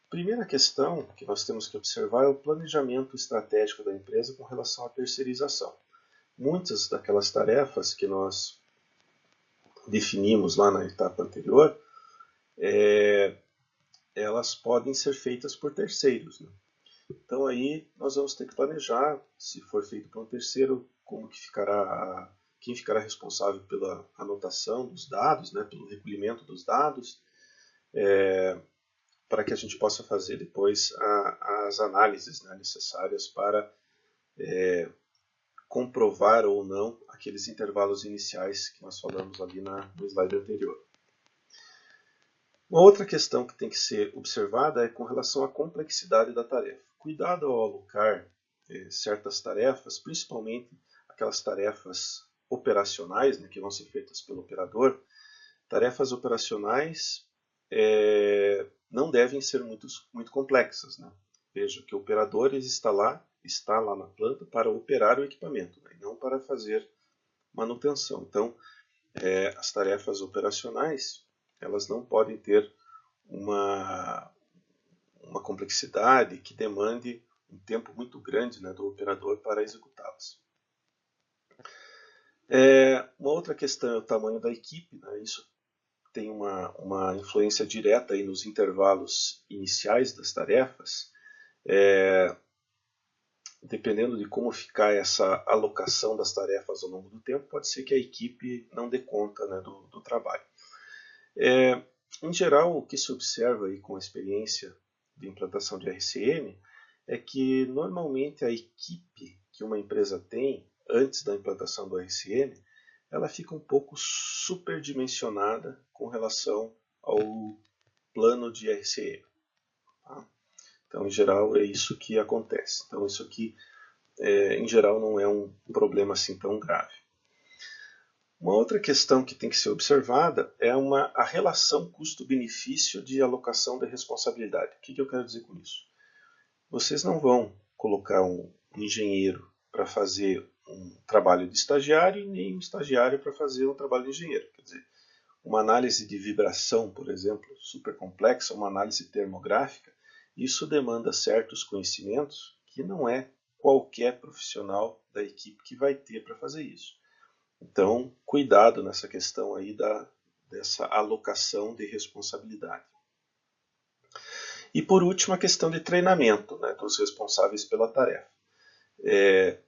Primeira questão que nós temos que observar é o planejamento estratégico da empresa com relação à terceirização. Muitas daquelas tarefas que nós definimos lá na etapa anterior, elas podem ser feitas por terceiros, né? Então aí nós vamos ter que planejar, se for feito por um terceiro, como que ficará, quem ficará responsável pela anotação dos dados, né, pelo recolhimento dos dados, para que a gente possa fazer depois as análises, né, necessárias para comprovar ou não aqueles intervalos iniciais que nós falamos ali no slide anterior. Uma outra questão que tem que ser observada é com relação à complexidade da tarefa. Cuidado ao alocar certas tarefas, principalmente aquelas tarefas operacionais, né, que vão ser feitas pelo operador. Tarefas operacionais não devem ser muito complexas, né? Veja que o operador está lá na planta para operar o equipamento, né, e não para fazer manutenção. Então, as tarefas operacionais, elas não podem ter uma complexidade que demande um tempo muito grande, né, do operador para executá-las. Uma outra questão é o tamanho da equipe, né? Isso tem uma influência direta aí nos intervalos iniciais das tarefas. Dependendo de como ficar essa alocação das tarefas ao longo do tempo, pode ser que a equipe não dê conta, né, do trabalho. Em geral, o que se observa aí com a experiência de implantação de RCM é que normalmente a equipe que uma empresa tem antes da implantação do RCM, ela fica um pouco superdimensionada com relação ao plano de RCM. Tá? Então, em geral, é isso que acontece. Então, isso aqui, em geral, não é um problema assim tão grave. Uma outra questão que tem que ser observada é a relação custo-benefício de alocação da responsabilidade. O que eu quero dizer com isso? Vocês não vão colocar um engenheiro para fazer um trabalho de estagiário e nem um estagiário para fazer um trabalho de engenheiro. Quer dizer, uma análise de vibração, por exemplo, super complexa, uma análise termográfica, isso demanda certos conhecimentos que não é qualquer profissional da equipe que vai ter para fazer isso. Então, cuidado nessa questão aí dessa alocação de responsabilidade. E por último, a questão de treinamento, né, dos responsáveis pela tarefa.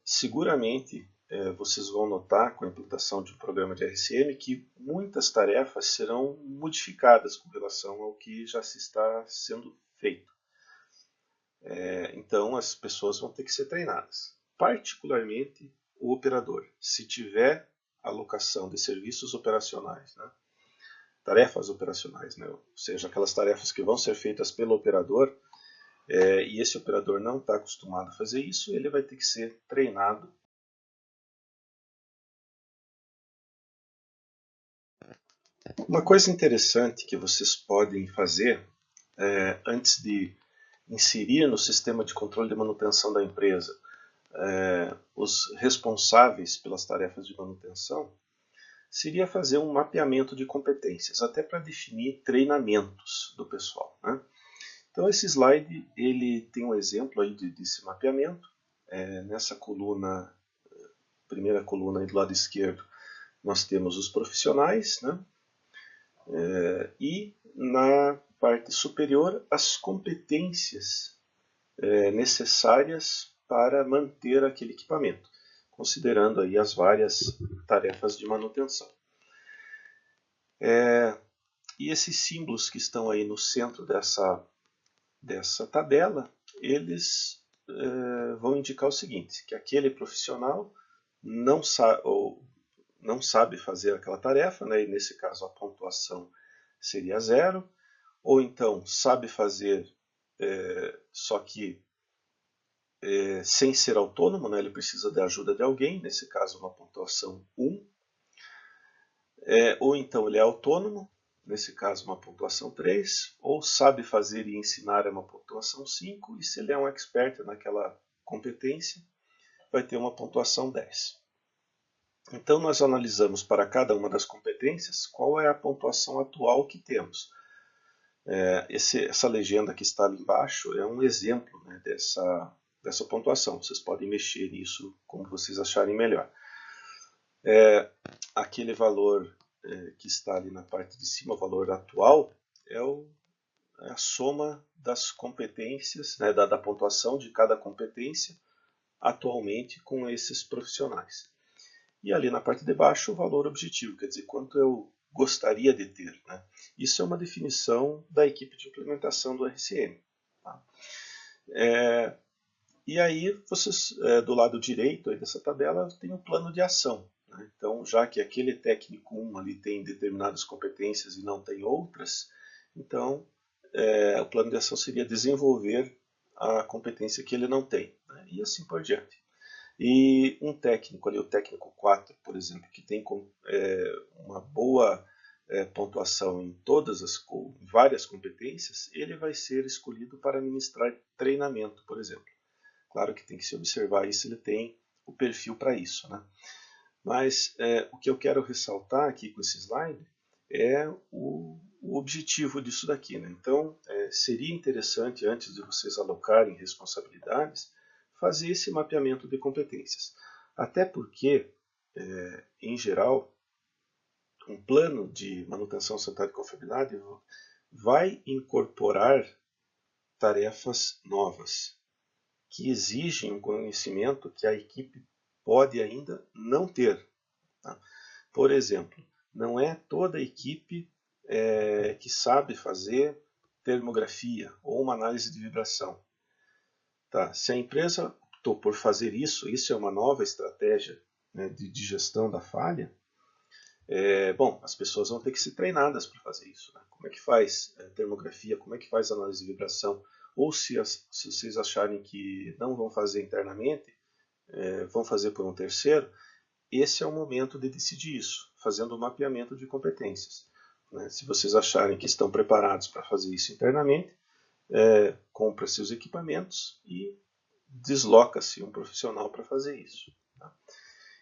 Seguramente vocês vão notar com a implantação de um programa de RCM que muitas tarefas serão modificadas com relação ao que já se está sendo feito. Então as pessoas vão ter que ser treinadas, particularmente o operador. Se tiver alocação de serviços operacionais, né, tarefas operacionais, né, ou seja, aquelas tarefas que vão ser feitas pelo operador, e esse operador não está acostumado a fazer isso, ele vai ter que ser treinado. Uma coisa interessante que vocês podem fazer antes de inserir no sistema de controle de manutenção da empresa os responsáveis pelas tarefas de manutenção, seria fazer um mapeamento de competências, até para definir treinamentos do pessoal, né? Então esse slide ele tem um exemplo aí desse mapeamento. Nessa coluna, primeira coluna aí do lado esquerdo, nós temos os profissionais, né? E na parte superior as competências necessárias para manter aquele equipamento, considerando aí as várias tarefas de manutenção. E esses símbolos que estão aí no centro dessa tabela, eles vão indicar o seguinte, que aquele profissional não sabe fazer aquela tarefa, né, e nesse caso a pontuação seria 0, ou então sabe fazer, só que sem ser autônomo, né, ele precisa da ajuda de alguém, nesse caso uma pontuação 1, ou então ele é autônomo, nesse caso uma pontuação 3, ou sabe fazer e ensinar é uma pontuação 5, e se ele é um expert naquela competência, vai ter uma pontuação 10. Então nós analisamos para cada uma das competências qual é a pontuação atual que temos. Essa legenda que está ali embaixo é um exemplo, né, dessa pontuação. Vocês podem mexer nisso como vocês acharem melhor. Aquele valor que está ali na parte de cima, o valor atual, é a soma das competências, né, da pontuação de cada competência atualmente com esses profissionais. E ali na parte de baixo o valor objetivo, quer dizer, quanto eu gostaria de ter. Né? Isso é uma definição da equipe de implementação do RCM. Tá? E aí, vocês, do lado direito aí dessa tabela, tem o plano de ação. Né? Então, já que aquele técnico 1 ali tem determinadas competências e não tem outras, então o plano de ação seria desenvolver a competência que ele não tem. Né? E assim por diante. E um técnico ali, o técnico 4, por exemplo, que tem uma boa pontuação em várias competências, ele vai ser escolhido para ministrar treinamento, por exemplo. Claro que tem que se observar aí se ele tem o perfil para isso. Né? Mas o que eu quero ressaltar aqui com esse slide é o objetivo disso daqui. Né? Então, seria interessante, antes de vocês alocarem responsabilidades, fazer esse mapeamento de competências. Até porque, em geral, um plano de manutenção sanitária e confiabilidade vai incorporar tarefas novas, que exigem um conhecimento que a equipe pode ainda não ter. Tá? Por exemplo, não é toda a equipe que sabe fazer termografia ou uma análise de vibração. Tá? Se a empresa optou por fazer isso é uma nova estratégia, né, de gestão da falha, bom, as pessoas vão ter que ser treinadas para fazer isso. Né? Como é que faz termografia, como é que faz análise de vibração? Ou se vocês acharem que não vão fazer internamente, vão fazer por um terceiro, esse é o momento de decidir isso, fazendo o mapeamento de competências. Né? Se vocês acharem que estão preparados para fazer isso internamente, compra-se os equipamentos e desloca-se um profissional para fazer isso. Tá?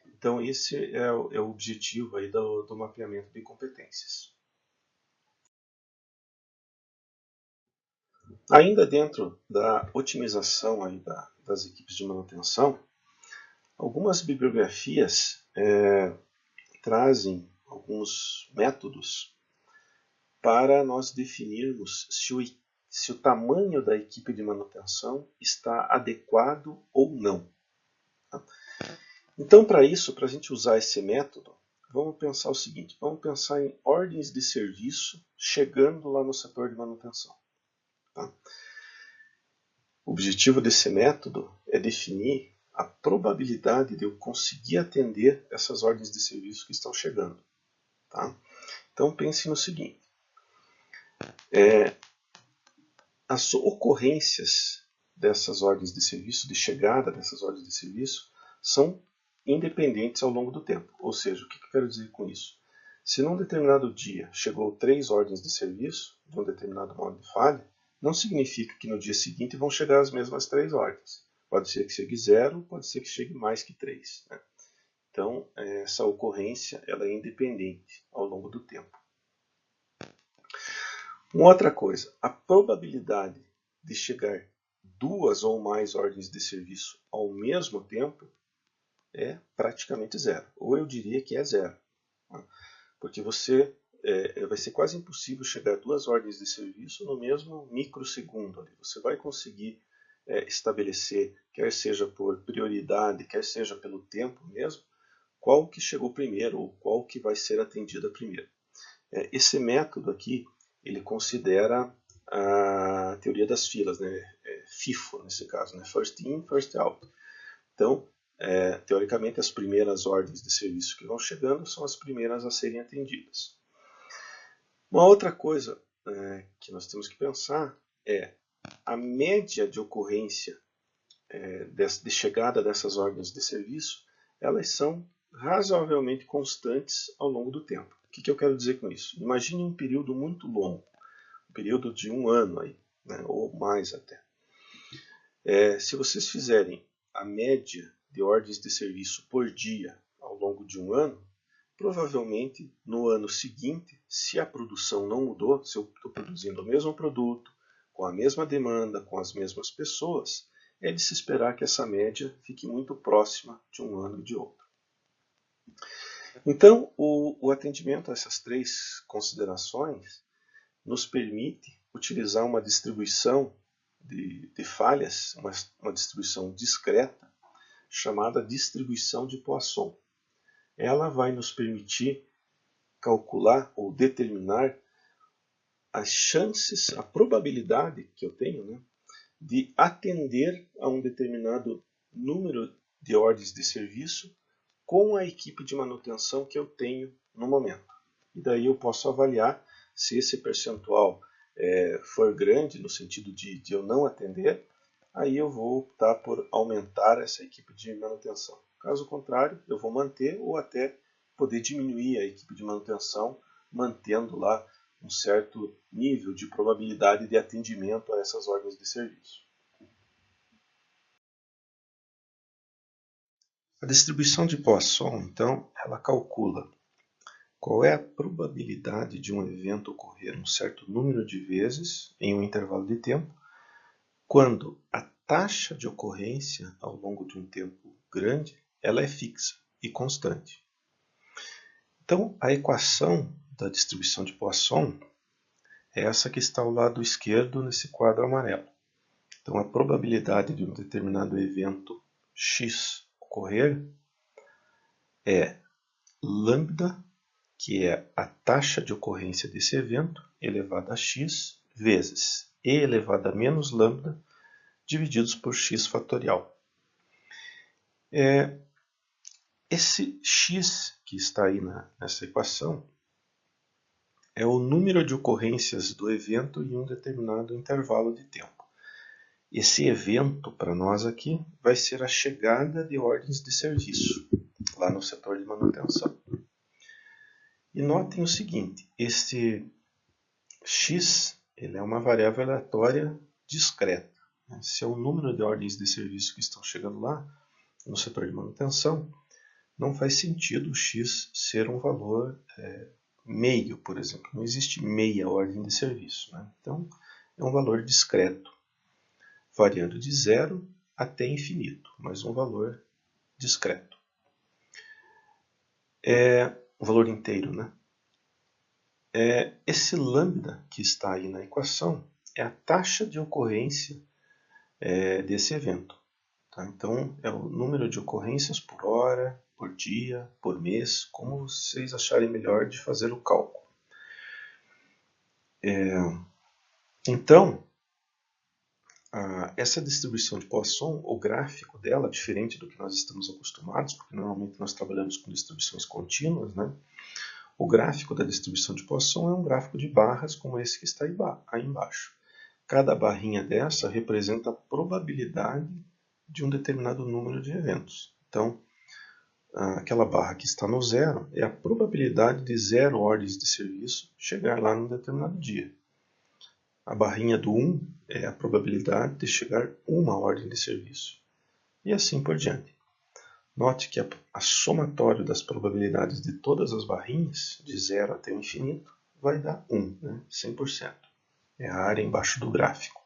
Então esse é o objetivo aí do mapeamento de competências. Ainda dentro da otimização aí das equipes de manutenção, algumas bibliografias trazem alguns métodos para nós definirmos se o tamanho da equipe de manutenção está adequado ou não. Tá? Então, para isso, para a gente usar esse método, vamos pensar o seguinte, vamos pensar em ordens de serviço chegando lá no setor de manutenção. Tá? O objetivo desse método é definir a probabilidade de eu conseguir atender essas ordens de serviço que estão chegando. Tá? Então pense no seguinte, as ocorrências dessas ordens de serviço, de chegada dessas ordens de serviço, são independentes ao longo do tempo. Ou seja, o que eu quero dizer com isso? Se num determinado dia chegou 3 ordens de serviço de um determinado modo de falha, não significa que no dia seguinte vão chegar as mesmas 3 ordens. Pode ser que chegue 0, pode ser que chegue mais que 3. Né? Então, essa ocorrência ela é independente ao longo do tempo. Uma outra coisa, a probabilidade de chegar 2 ou mais ordens de serviço ao mesmo tempo é praticamente 0. Ou eu diria que é 0. Porque vai ser quase impossível chegar 2 ordens de serviço no mesmo microsegundo. Você vai conseguir estabelecer, quer seja por prioridade, quer seja pelo tempo mesmo, qual que chegou primeiro ou qual que vai ser atendida primeiro. Esse método aqui, ele considera a teoria das filas, né? FIFO nesse caso, né? First in, first out. Então, teoricamente, as primeiras ordens de serviço que vão chegando são as primeiras a serem atendidas. Uma outra coisa que nós temos que pensar é a média de ocorrência de chegada dessas ordens de serviço, elas são razoavelmente constantes ao longo do tempo. que eu quero dizer com isso? Imagine um período muito longo, um período de 1 ano, aí, né, ou mais até. Se vocês fizerem a média de ordens de serviço por dia ao longo de 1 ano, provavelmente no ano seguinte, se a produção não mudou, se eu estou produzindo o mesmo produto, com a mesma demanda, com as mesmas pessoas, é de se esperar que essa média fique muito próxima de um ano e de outro. Então, o atendimento a essas 3 considerações nos permite utilizar uma distribuição de falhas, uma distribuição discreta, chamada distribuição de Poisson. Ela vai nos permitir calcular ou determinar as chances, a probabilidade que eu tenho, né, de atender a um determinado número de ordens de serviço com a equipe de manutenção que eu tenho no momento. E daí eu posso avaliar se esse percentual for grande, no sentido de eu não atender, aí eu vou optar por aumentar essa equipe de manutenção. Caso contrário, eu vou manter ou até poder diminuir a equipe de manutenção, mantendo lá um certo nível de probabilidade de atendimento a essas ordens de serviço. A distribuição de Poisson, então, ela calcula qual é a probabilidade de um evento ocorrer um certo número de vezes em um intervalo de tempo, quando a taxa de ocorrência ao longo de um tempo grande ela é fixa e constante. Então, a equação da distribuição de Poisson é essa que está ao lado esquerdo nesse quadro amarelo. Então, a probabilidade de um determinado evento X ocorrer é lambda, que é a taxa de ocorrência desse evento, elevada a x, vezes e elevado a menos lambda, divididos por x fatorial. Esse x que está aí nessa equação é o número de ocorrências do evento em um determinado intervalo de tempo. Esse evento, para nós aqui, vai ser a chegada de ordens de serviço, lá no setor de manutenção. E notem o seguinte, esse x ele é uma variável aleatória discreta. Se é o número de ordens de serviço que estão chegando lá, no setor de manutenção, não faz sentido o x ser um valor meio, por exemplo. Não existe meia ordem de serviço. Né? Então, é um valor discreto, variando de 0 até infinito, mas um valor discreto. Um valor inteiro, né? Esse lambda que está aí na equação é a taxa de ocorrência desse evento. Tá? Então, é o número de ocorrências por hora, por dia, por mês, como vocês acharem melhor de fazer o cálculo. Então, essa distribuição de Poisson, o gráfico dela, diferente do que nós estamos acostumados, porque normalmente nós trabalhamos com distribuições contínuas, né? O gráfico da distribuição de Poisson é um gráfico de barras como esse que está aí embaixo. Cada barrinha dessa representa a probabilidade de um determinado número de eventos. Então, aquela barra que está no 0 é a probabilidade de 0 ordens de serviço chegar lá num determinado dia. A barrinha do 1 é a probabilidade de chegar uma ordem de serviço. E assim por diante. Note que a somatório das probabilidades de todas as barrinhas, de 0 até o infinito, vai dar 1, né? 100%. É a área embaixo do gráfico.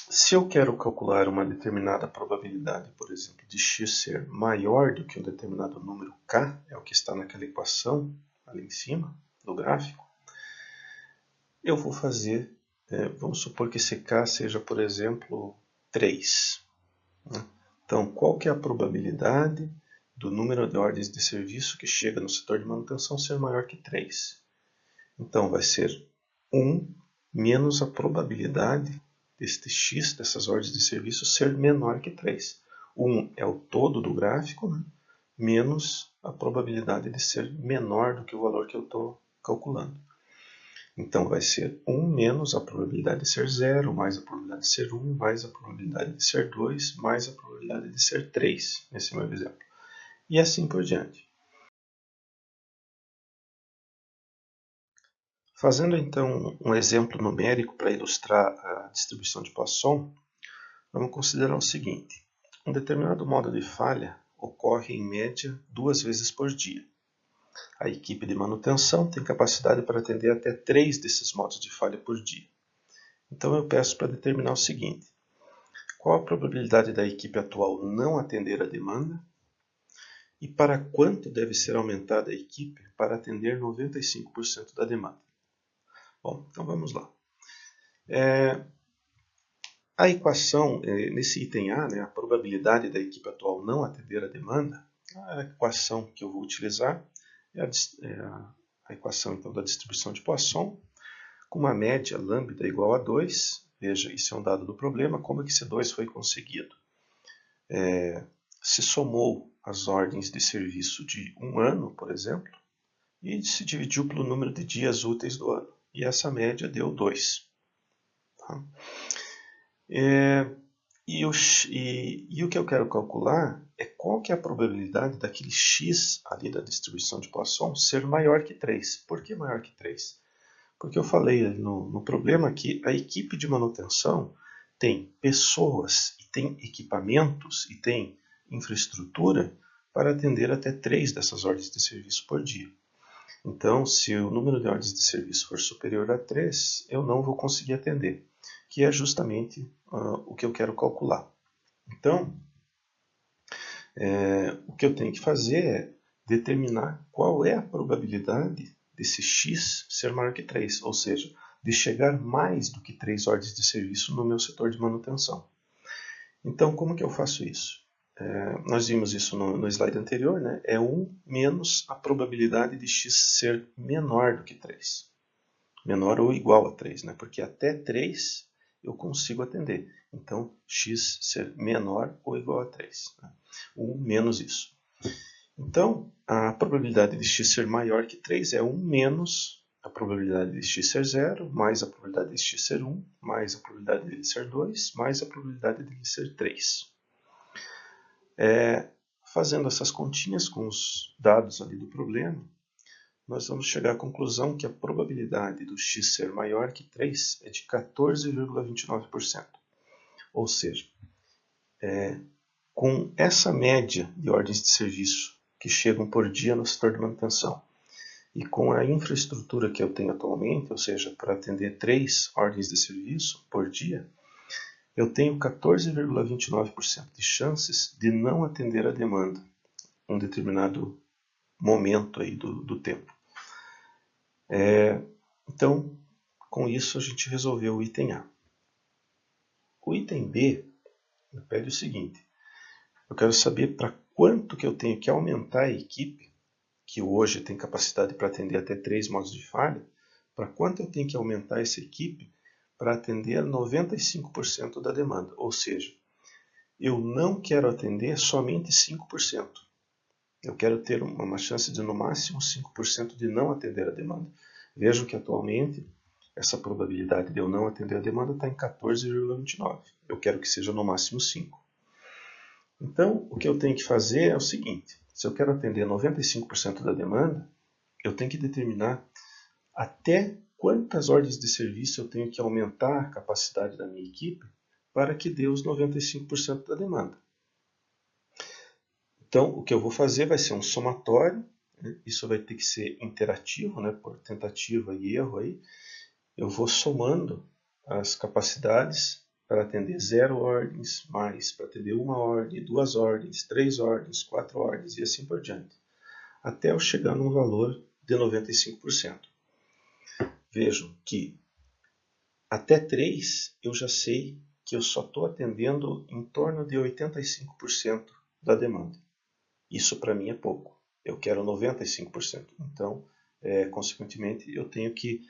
Se eu quero calcular uma determinada probabilidade, por exemplo, de x ser maior do que um determinado número k, é o que está naquela equação ali em cima do gráfico, eu vou fazer, vamos supor que esse k seja, por exemplo, 3. Né? Então, qual que é a probabilidade do número de ordens de serviço que chega no setor de manutenção ser maior que 3? Então, vai ser 1 menos a probabilidade deste x, dessas ordens de serviço, ser menor que 3. 1 é o todo do gráfico, né? Menos a probabilidade de ser menor do que o valor que eu estou calculando. Então, vai ser 1 menos a probabilidade de ser 0, mais a probabilidade de ser 1, mais a probabilidade de ser 2, mais a probabilidade de ser 3, nesse meu exemplo. E assim por diante. Fazendo então um exemplo numérico para ilustrar a distribuição de Poisson, vamos considerar o seguinte: um determinado modo de falha ocorre em média 2 vezes por dia. A equipe de manutenção tem capacidade para atender até 3 desses modos de falha por dia. Então eu peço para determinar o seguinte: qual a probabilidade da equipe atual não atender a demanda e para quanto deve ser aumentada a equipe para atender 95% da demanda? Bom, então vamos lá. A equação, nesse item A, a probabilidade da equipe atual não atender a demanda, a equação que eu vou utilizar é a equação então, da distribuição de Poisson, com uma média lambda igual a 2. Veja, isso é um dado do problema. Como é que esse 2 foi conseguido? Se somou as ordens de serviço de um ano, por exemplo, e se dividiu pelo número de dias úteis do ano. E essa média deu 2. Tá? E o que eu quero calcular é qual que é a probabilidade daquele x ali da distribuição de Poisson ser maior que 3. Por que maior que 3? Porque eu falei no problema que a equipe de manutenção tem pessoas, e tem equipamentos e tem infraestrutura para atender até 3 dessas ordens de serviço por dia. Então, se o número de ordens de serviço for superior a 3, eu não vou conseguir atender, que é justamente o que eu quero calcular. Então, o que eu tenho que fazer é determinar qual é a probabilidade desse x ser maior que 3, ou seja, de chegar mais do que 3 ordens de serviço no meu setor de manutenção. Então, como que eu faço isso? Nós vimos isso no slide anterior, né? É 1 menos a probabilidade de x ser menor do que 3. Menor ou igual a 3, né? Porque até 3 eu consigo atender. Então, x ser menor ou igual a 3. Né? 1 menos isso. Então, a probabilidade de x ser maior que 3 é 1 menos a probabilidade de x ser 0, mais a probabilidade de x ser 1, mais a probabilidade dele ser 2, mais a probabilidade dele ser 3. Fazendo essas continhas com os dados ali do problema, nós vamos chegar à conclusão que a probabilidade do x ser maior que 3 é de 14,29%. Ou seja, com essa média de ordens de serviço que chegam por dia no setor de manutenção e com a infraestrutura que eu tenho atualmente, ou seja, para atender 3 ordens de serviço por dia, eu tenho 14,29% de chances de não atender a demanda em um determinado momento aí do tempo. Então, com isso a gente resolveu o item A. O item B pede o seguinte: eu quero saber para quanto que eu tenho que aumentar a equipe, que hoje tem capacidade para atender até 3 modos de falha, para quanto eu tenho que aumentar essa equipe para atender 95% da demanda. Ou seja, eu não quero atender somente 5%. Eu quero ter uma chance de no máximo 5% de não atender a demanda. Vejam que atualmente essa probabilidade de eu não atender a demanda está em 14,29. Eu quero que seja no máximo 5. Então, o que eu tenho que fazer é o seguinte: se eu quero atender 95% da demanda, eu tenho que determinar até quantas ordens de serviço eu tenho que aumentar a capacidade da minha equipe para que dê os 95% da demanda. Então, o que eu vou fazer vai ser um somatório, né? Isso vai ter que ser interativo, né? Por tentativa e erro aí. Eu vou somando as capacidades para atender 0 ordens, mais para atender 1 ordem, 2 ordens, 3 ordens, 4 ordens e assim por diante, até eu chegar num valor de 95%. Vejam que até 3 eu já sei que eu só estou atendendo em torno de 85% da demanda. Isso para mim é pouco. Eu quero 95%. Então, consequentemente, eu tenho que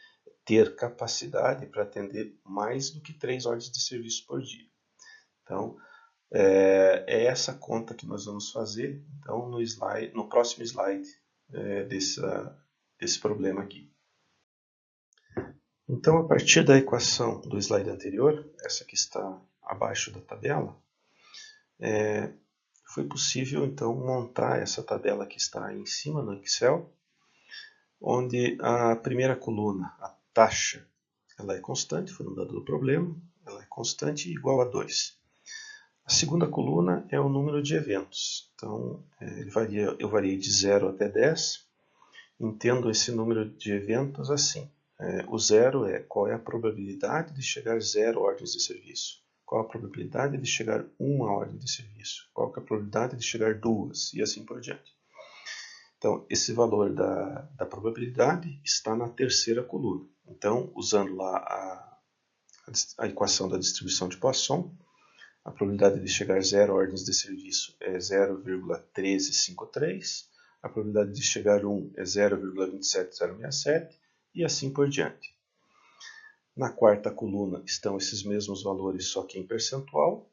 ter capacidade para atender mais do que 3 ordens de serviço por dia. Então, é essa conta que nós vamos fazer então, no próximo slide desse problema aqui. Então, a partir da equação do slide anterior, essa que está abaixo da tabela, foi possível então montar essa tabela que está aí em cima no Excel, onde a primeira coluna, taxa, ela é constante, foi um dado do problema, ela é constante e igual a 2. A segunda coluna é o número de eventos. Então, eu variei de 0 até 10. Entendo esse número de eventos assim. O 0 é qual é a probabilidade de chegar 0 ordens de serviço. Qual a probabilidade de chegar 1 ordem de serviço. Qual é a probabilidade de chegar 2 e assim por diante. Então, esse valor da probabilidade está na terceira coluna. Então, usando lá a equação da distribuição de Poisson, a probabilidade de chegar 0 ordens de serviço é 0,1353, a probabilidade de chegar 1 é 0,27067 e assim por diante. Na quarta coluna estão esses mesmos valores, só que em percentual,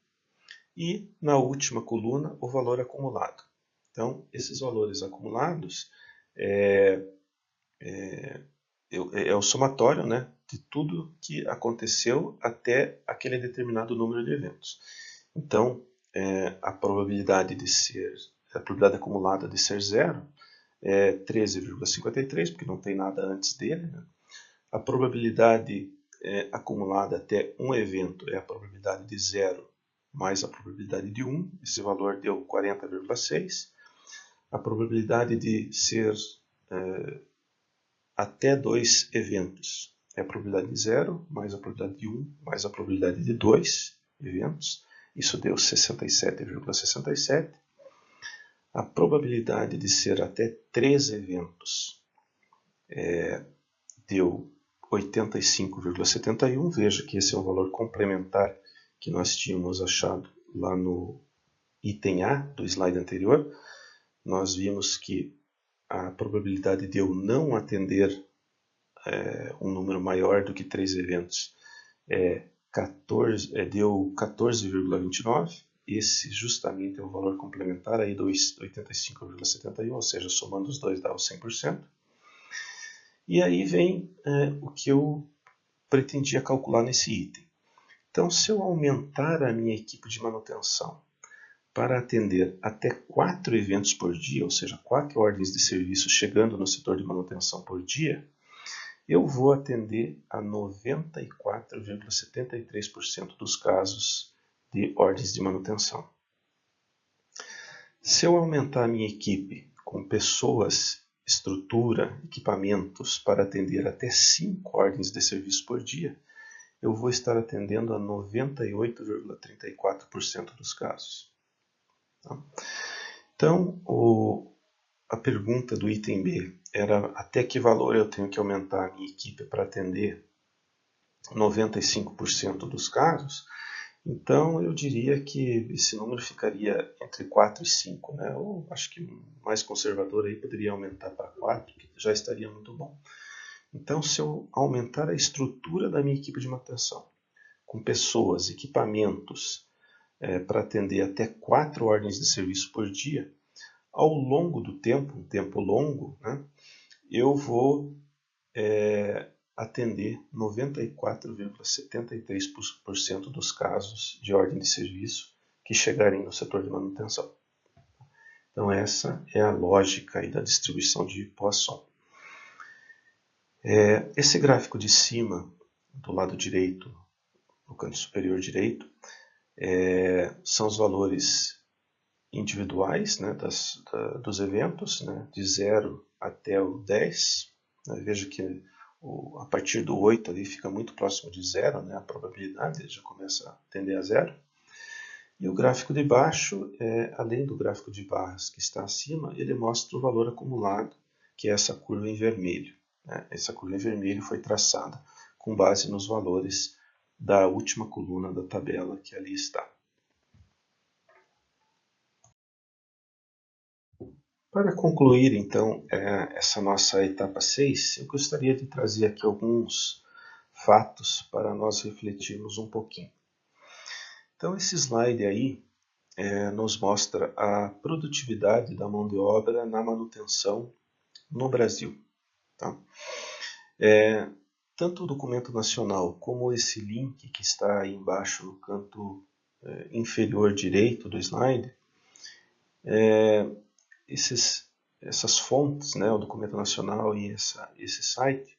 e na última coluna o valor acumulado. Então, esses valores acumulados é o somatório, né, de tudo que aconteceu até aquele determinado número de eventos. Então, a probabilidade acumulada de ser 0 é 13,53, porque não tem nada antes dele, né? A probabilidade acumulada até um evento é a probabilidade de 0 mais a probabilidade de 1, esse valor deu 40,6. A probabilidade de ser até 2 eventos é a probabilidade de 0 mais a probabilidade de 1 mais a probabilidade de 2 eventos. Isso deu 67,67. A probabilidade de ser até 3 eventos deu 85,71. Veja que esse é um valor complementar que nós tínhamos achado lá no item A do slide anterior. Nós vimos que a probabilidade de eu não atender um número maior do que 3 eventos deu 14,29. Esse justamente é o valor complementar aí do 85,71, ou seja, somando os dois dá o 100%. E aí vem o que eu pretendia calcular nesse item. Então, se eu aumentar a minha equipe de manutenção para atender até 4 eventos por dia, ou seja, 4 ordens de serviço chegando no setor de manutenção por dia, eu vou atender a 94,73% dos casos de ordens de manutenção. Se eu aumentar a minha equipe com pessoas, estrutura, equipamentos para atender até 5 ordens de serviço por dia, eu vou estar atendendo a 98,34% dos casos. Então, a pergunta do item B era até que valor eu tenho que aumentar a minha equipe para atender 95% dos casos. Então, eu diria que esse número ficaria entre 4 e 5, né? Ou acho que mais conservador aí poderia aumentar para 4, que já estaria muito bom. Então, se eu aumentar a estrutura da minha equipe de manutenção, com pessoas, equipamentos, para atender até 4 ordens de serviço por dia, ao longo do tempo, um tempo longo, né, eu vou atender 94,73% dos casos de ordem de serviço que chegarem no setor de manutenção. Então essa é a lógica aí da distribuição de Poisson. Esse gráfico de cima, do lado direito, no canto superior direito, são os valores individuais, né, dos eventos, né, de 0 até o 10. Veja que a partir do 8 ali fica muito próximo de 0, né, a probabilidade já começa a tender a 0. E o gráfico de baixo, além do gráfico de barras que está acima, ele mostra o valor acumulado, que é essa curva em vermelho. Né? Essa curva em vermelho foi traçada com base nos valores da última coluna da tabela que ali está. Para concluir, então, essa nossa etapa 6, eu gostaria de trazer aqui alguns fatos para nós refletirmos um pouquinho. Então, esse slide aí nos mostra a produtividade da mão de obra na manutenção no Brasil. Tá? Tanto o documento nacional como esse link que está aí embaixo no canto inferior direito do slide, essas fontes, né, o documento nacional e esse site,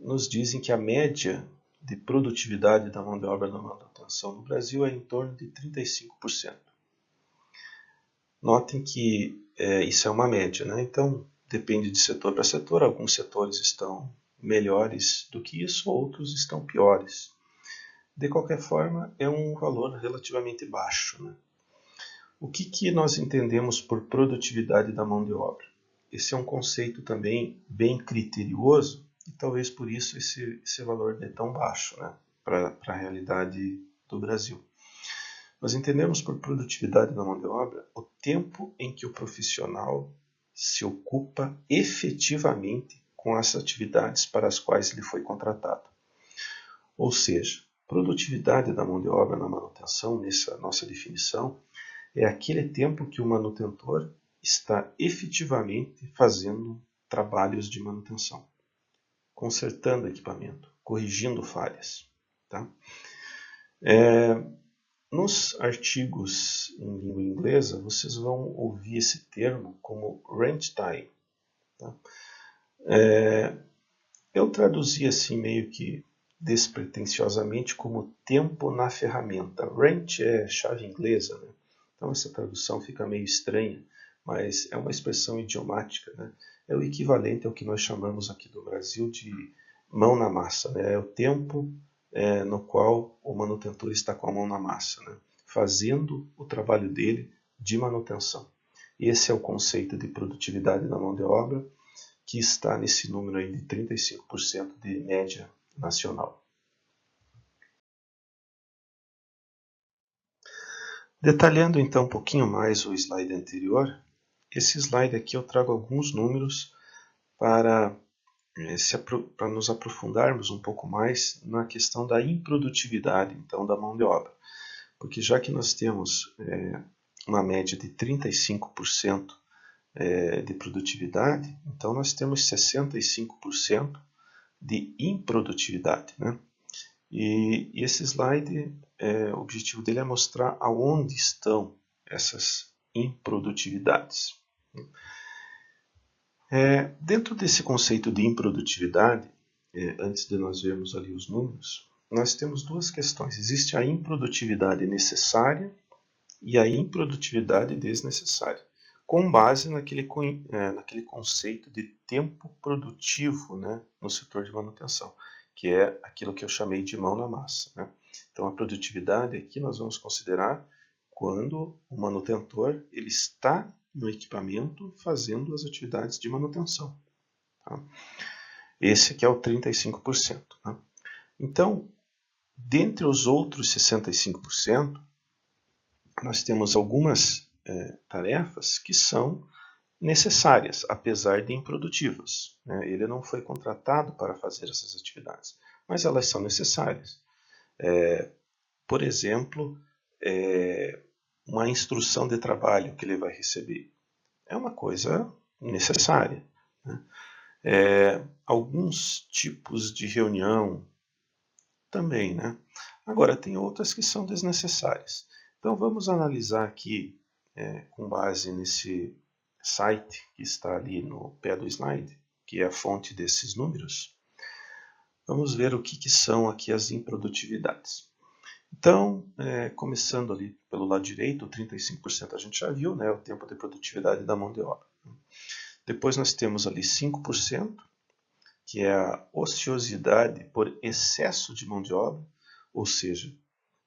nos dizem que a média de produtividade da mão de obra na manutenção no Brasil é em torno de 35%. Notem que isso é uma média, né? Então depende de setor para setor, alguns setores estão melhores do que isso, outros estão piores. De qualquer forma, é um valor relativamente baixo, né? O que nós entendemos por produtividade da mão de obra? Esse é um conceito também bem criterioso e talvez por isso esse valor é tão baixo, né, para a realidade do Brasil. Nós entendemos por produtividade da mão de obra o tempo em que o profissional se ocupa efetivamente com as atividades para as quais ele foi contratado. Ou seja, produtividade da mão de obra na manutenção, nessa nossa definição, é aquele tempo que o manutentor está efetivamente fazendo trabalhos de manutenção, consertando equipamento, corrigindo falhas. Tá? Nos artigos em língua inglesa, vocês vão ouvir esse termo como rent time. Tá? Eu traduzi assim meio que despretensiosamente como tempo na ferramenta. Rent é chave inglesa, né? Então essa tradução fica meio estranha, mas é uma expressão idiomática, né? É o equivalente ao que nós chamamos aqui do Brasil de mão na massa, né? É o tempo no qual o manutentor está com a mão na massa, né? Fazendo o trabalho dele de manutenção. Esse é o conceito de produtividade da mão de obra, que está nesse número aí de 35% de média nacional. Detalhando então um pouquinho mais o slide anterior, esse slide aqui eu trago alguns números para nos aprofundarmos um pouco mais na questão da improdutividade então, da mão de obra. Porque já que nós temos uma média de 35% de produtividade, então nós temos 65% de improdutividade, né? E esse slide, o objetivo dele é mostrar aonde estão essas improdutividades. Dentro desse conceito de improdutividade, antes de nós vermos ali os números, nós temos duas questões. Existe a improdutividade necessária e a improdutividade desnecessária, com base naquele conceito de tempo produtivo, né, no setor de manutenção, que é aquilo que eu chamei de mão na massa. Né? Então, a produtividade aqui nós vamos considerar quando o manutentor ele está no equipamento fazendo as atividades de manutenção. Tá? Esse aqui é o 35%. Tá? Então, dentre os outros 65%, nós temos algumas tarefas que são necessárias, apesar de improdutivas. Né? Ele não foi contratado para fazer essas atividades, mas elas são necessárias. Por exemplo, uma instrução de trabalho que ele vai receber é uma coisa necessária. Né? Alguns tipos de reunião também. Né? Agora, tem outras que são desnecessárias. Então, vamos analisar aqui, com base nesse site que está ali no pé do slide, que é a fonte desses números. Vamos ver o que são aqui as improdutividades. Então, começando ali pelo lado direito, 35% a gente já viu, né, o tempo de produtividade da mão de obra. Depois nós temos ali 5%, que é a ociosidade por excesso de mão de obra, ou seja,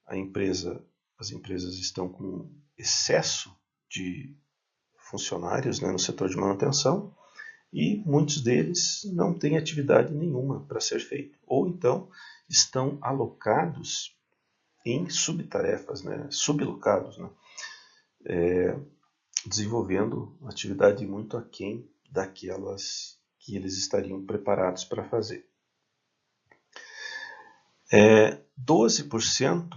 as empresas estão com excesso de funcionários, né, no setor de manutenção e muitos deles não têm atividade nenhuma para ser feita, ou então estão alocados em subtarefas, né, sublocados, né, desenvolvendo atividade muito aquém daquelas que eles estariam preparados para fazer. 12%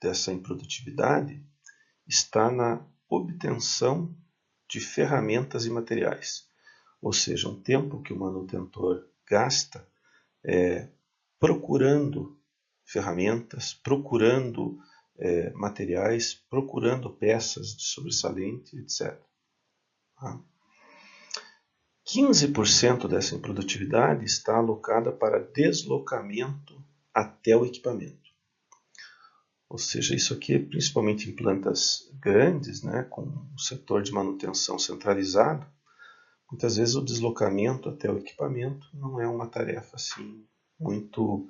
dessa improdutividade está na obtenção de ferramentas e materiais, ou seja, um tempo que o manutentor gasta procurando ferramentas, procurando materiais, procurando peças de sobressalente, etc. Tá? 15% dessa improdutividade está alocada para deslocamento até o equipamento. Ou seja, isso aqui é principalmente em plantas grandes, né, com o setor de manutenção centralizado. Muitas vezes o deslocamento até o equipamento não é uma tarefa assim muito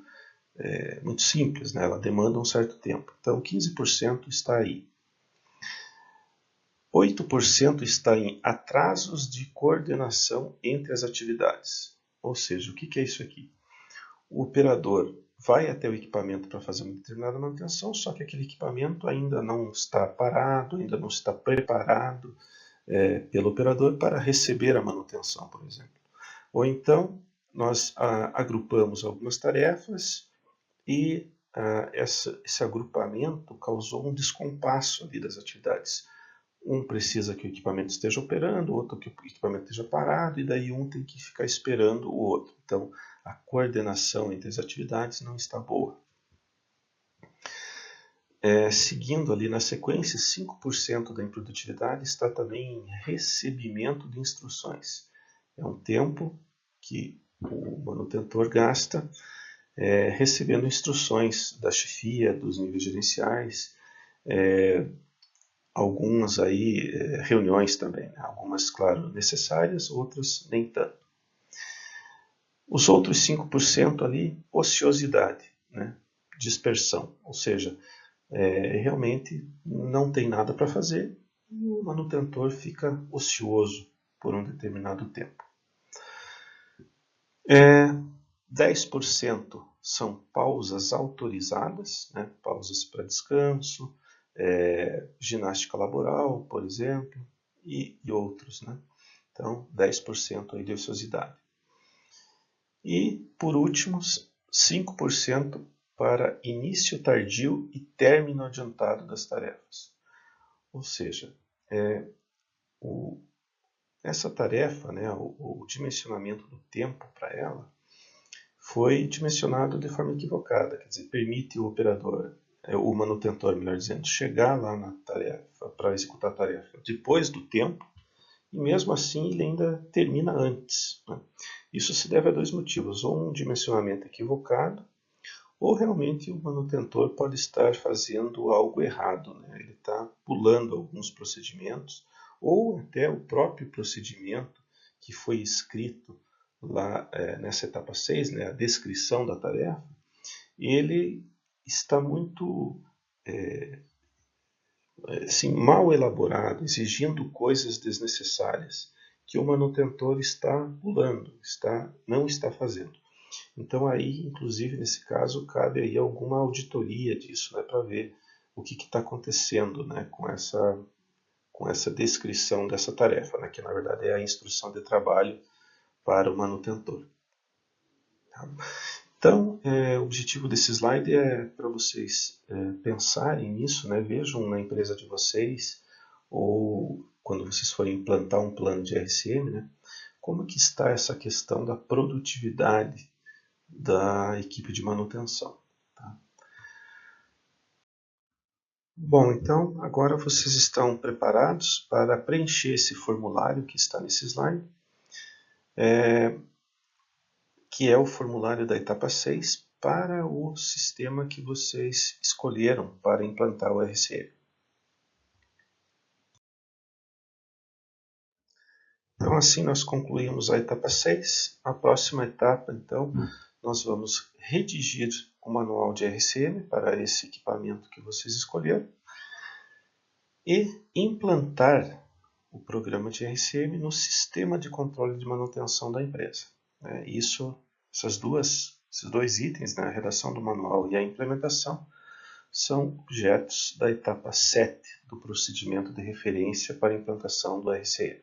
simples, né? Ela demanda um certo tempo. Então 15% está aí. 8% está em atrasos de coordenação entre as atividades. Ou seja, o que é isso aqui? O operador vai até o equipamento para fazer uma determinada manutenção, só que aquele equipamento ainda não está parado, ainda não está preparado pelo operador para receber a manutenção, por exemplo. Ou então, nós agrupamos algumas tarefas e esse agrupamento causou um descompasso ali das atividades. Um precisa que o equipamento esteja operando, outro que o equipamento esteja parado, e daí um tem que ficar esperando o outro. Então, a coordenação entre as atividades não está boa. Seguindo ali na sequência, 5% da improdutividade está também em recebimento de instruções. É um tempo que o manutentor gasta recebendo instruções da chefia, dos níveis gerenciais, algumas aí reuniões também, né? Algumas, claro, necessárias, outras nem tanto. Os outros 5% ali, ociosidade, né? Dispersão, ou seja, realmente não tem nada para fazer e o manutentor fica ocioso por um determinado tempo. 10% são pausas autorizadas, né? Pausas para descanso, ginástica laboral, por exemplo, e outros, né? Então, 10% aí de ociosidade. E, por último, 5% para início tardio e término adiantado das tarefas. Ou seja, essa tarefa, né, o dimensionamento do tempo para ela, foi dimensionado de forma equivocada, quer dizer, permite o operador, o manutentor, melhor dizendo, chegar lá na tarefa, para executar a tarefa depois do tempo, e mesmo assim ele ainda termina antes, né? Isso se deve a dois motivos, ou um dimensionamento equivocado, ou realmente o manutentor pode estar fazendo algo errado, né? Ele está pulando alguns procedimentos, ou até o próprio procedimento que foi escrito lá nessa etapa 6, né, a descrição da tarefa, ele está muito assim, mal elaborado, exigindo coisas desnecessárias que o manutentor está pulando, não está fazendo. Então aí, inclusive nesse caso, cabe aí alguma auditoria disso, né, para ver o que está acontecendo, né, com essa descrição dessa tarefa, né, que na verdade é a instrução de trabalho para o manutentor. Então, o objetivo desse slide é para vocês pensarem nisso, né? Vejam na empresa de vocês, ou quando vocês forem implantar um plano de RCM, né? Como que está essa questão da produtividade da equipe de manutenção. Tá? Bom, então agora vocês estão preparados para preencher esse formulário que está nesse slide, que é o formulário da etapa 6 para o sistema que vocês escolheram para implantar o RCM. Então assim nós concluímos a etapa 6. A próxima etapa, então, nós vamos redigir o manual de RCM para esse equipamento que vocês escolheram e implantar o programa de RCM no sistema de controle de manutenção da empresa. Esses dois itens, né, a redação do manual e a implementação, são objetos da etapa 7 do procedimento de referência para a implantação do RCM.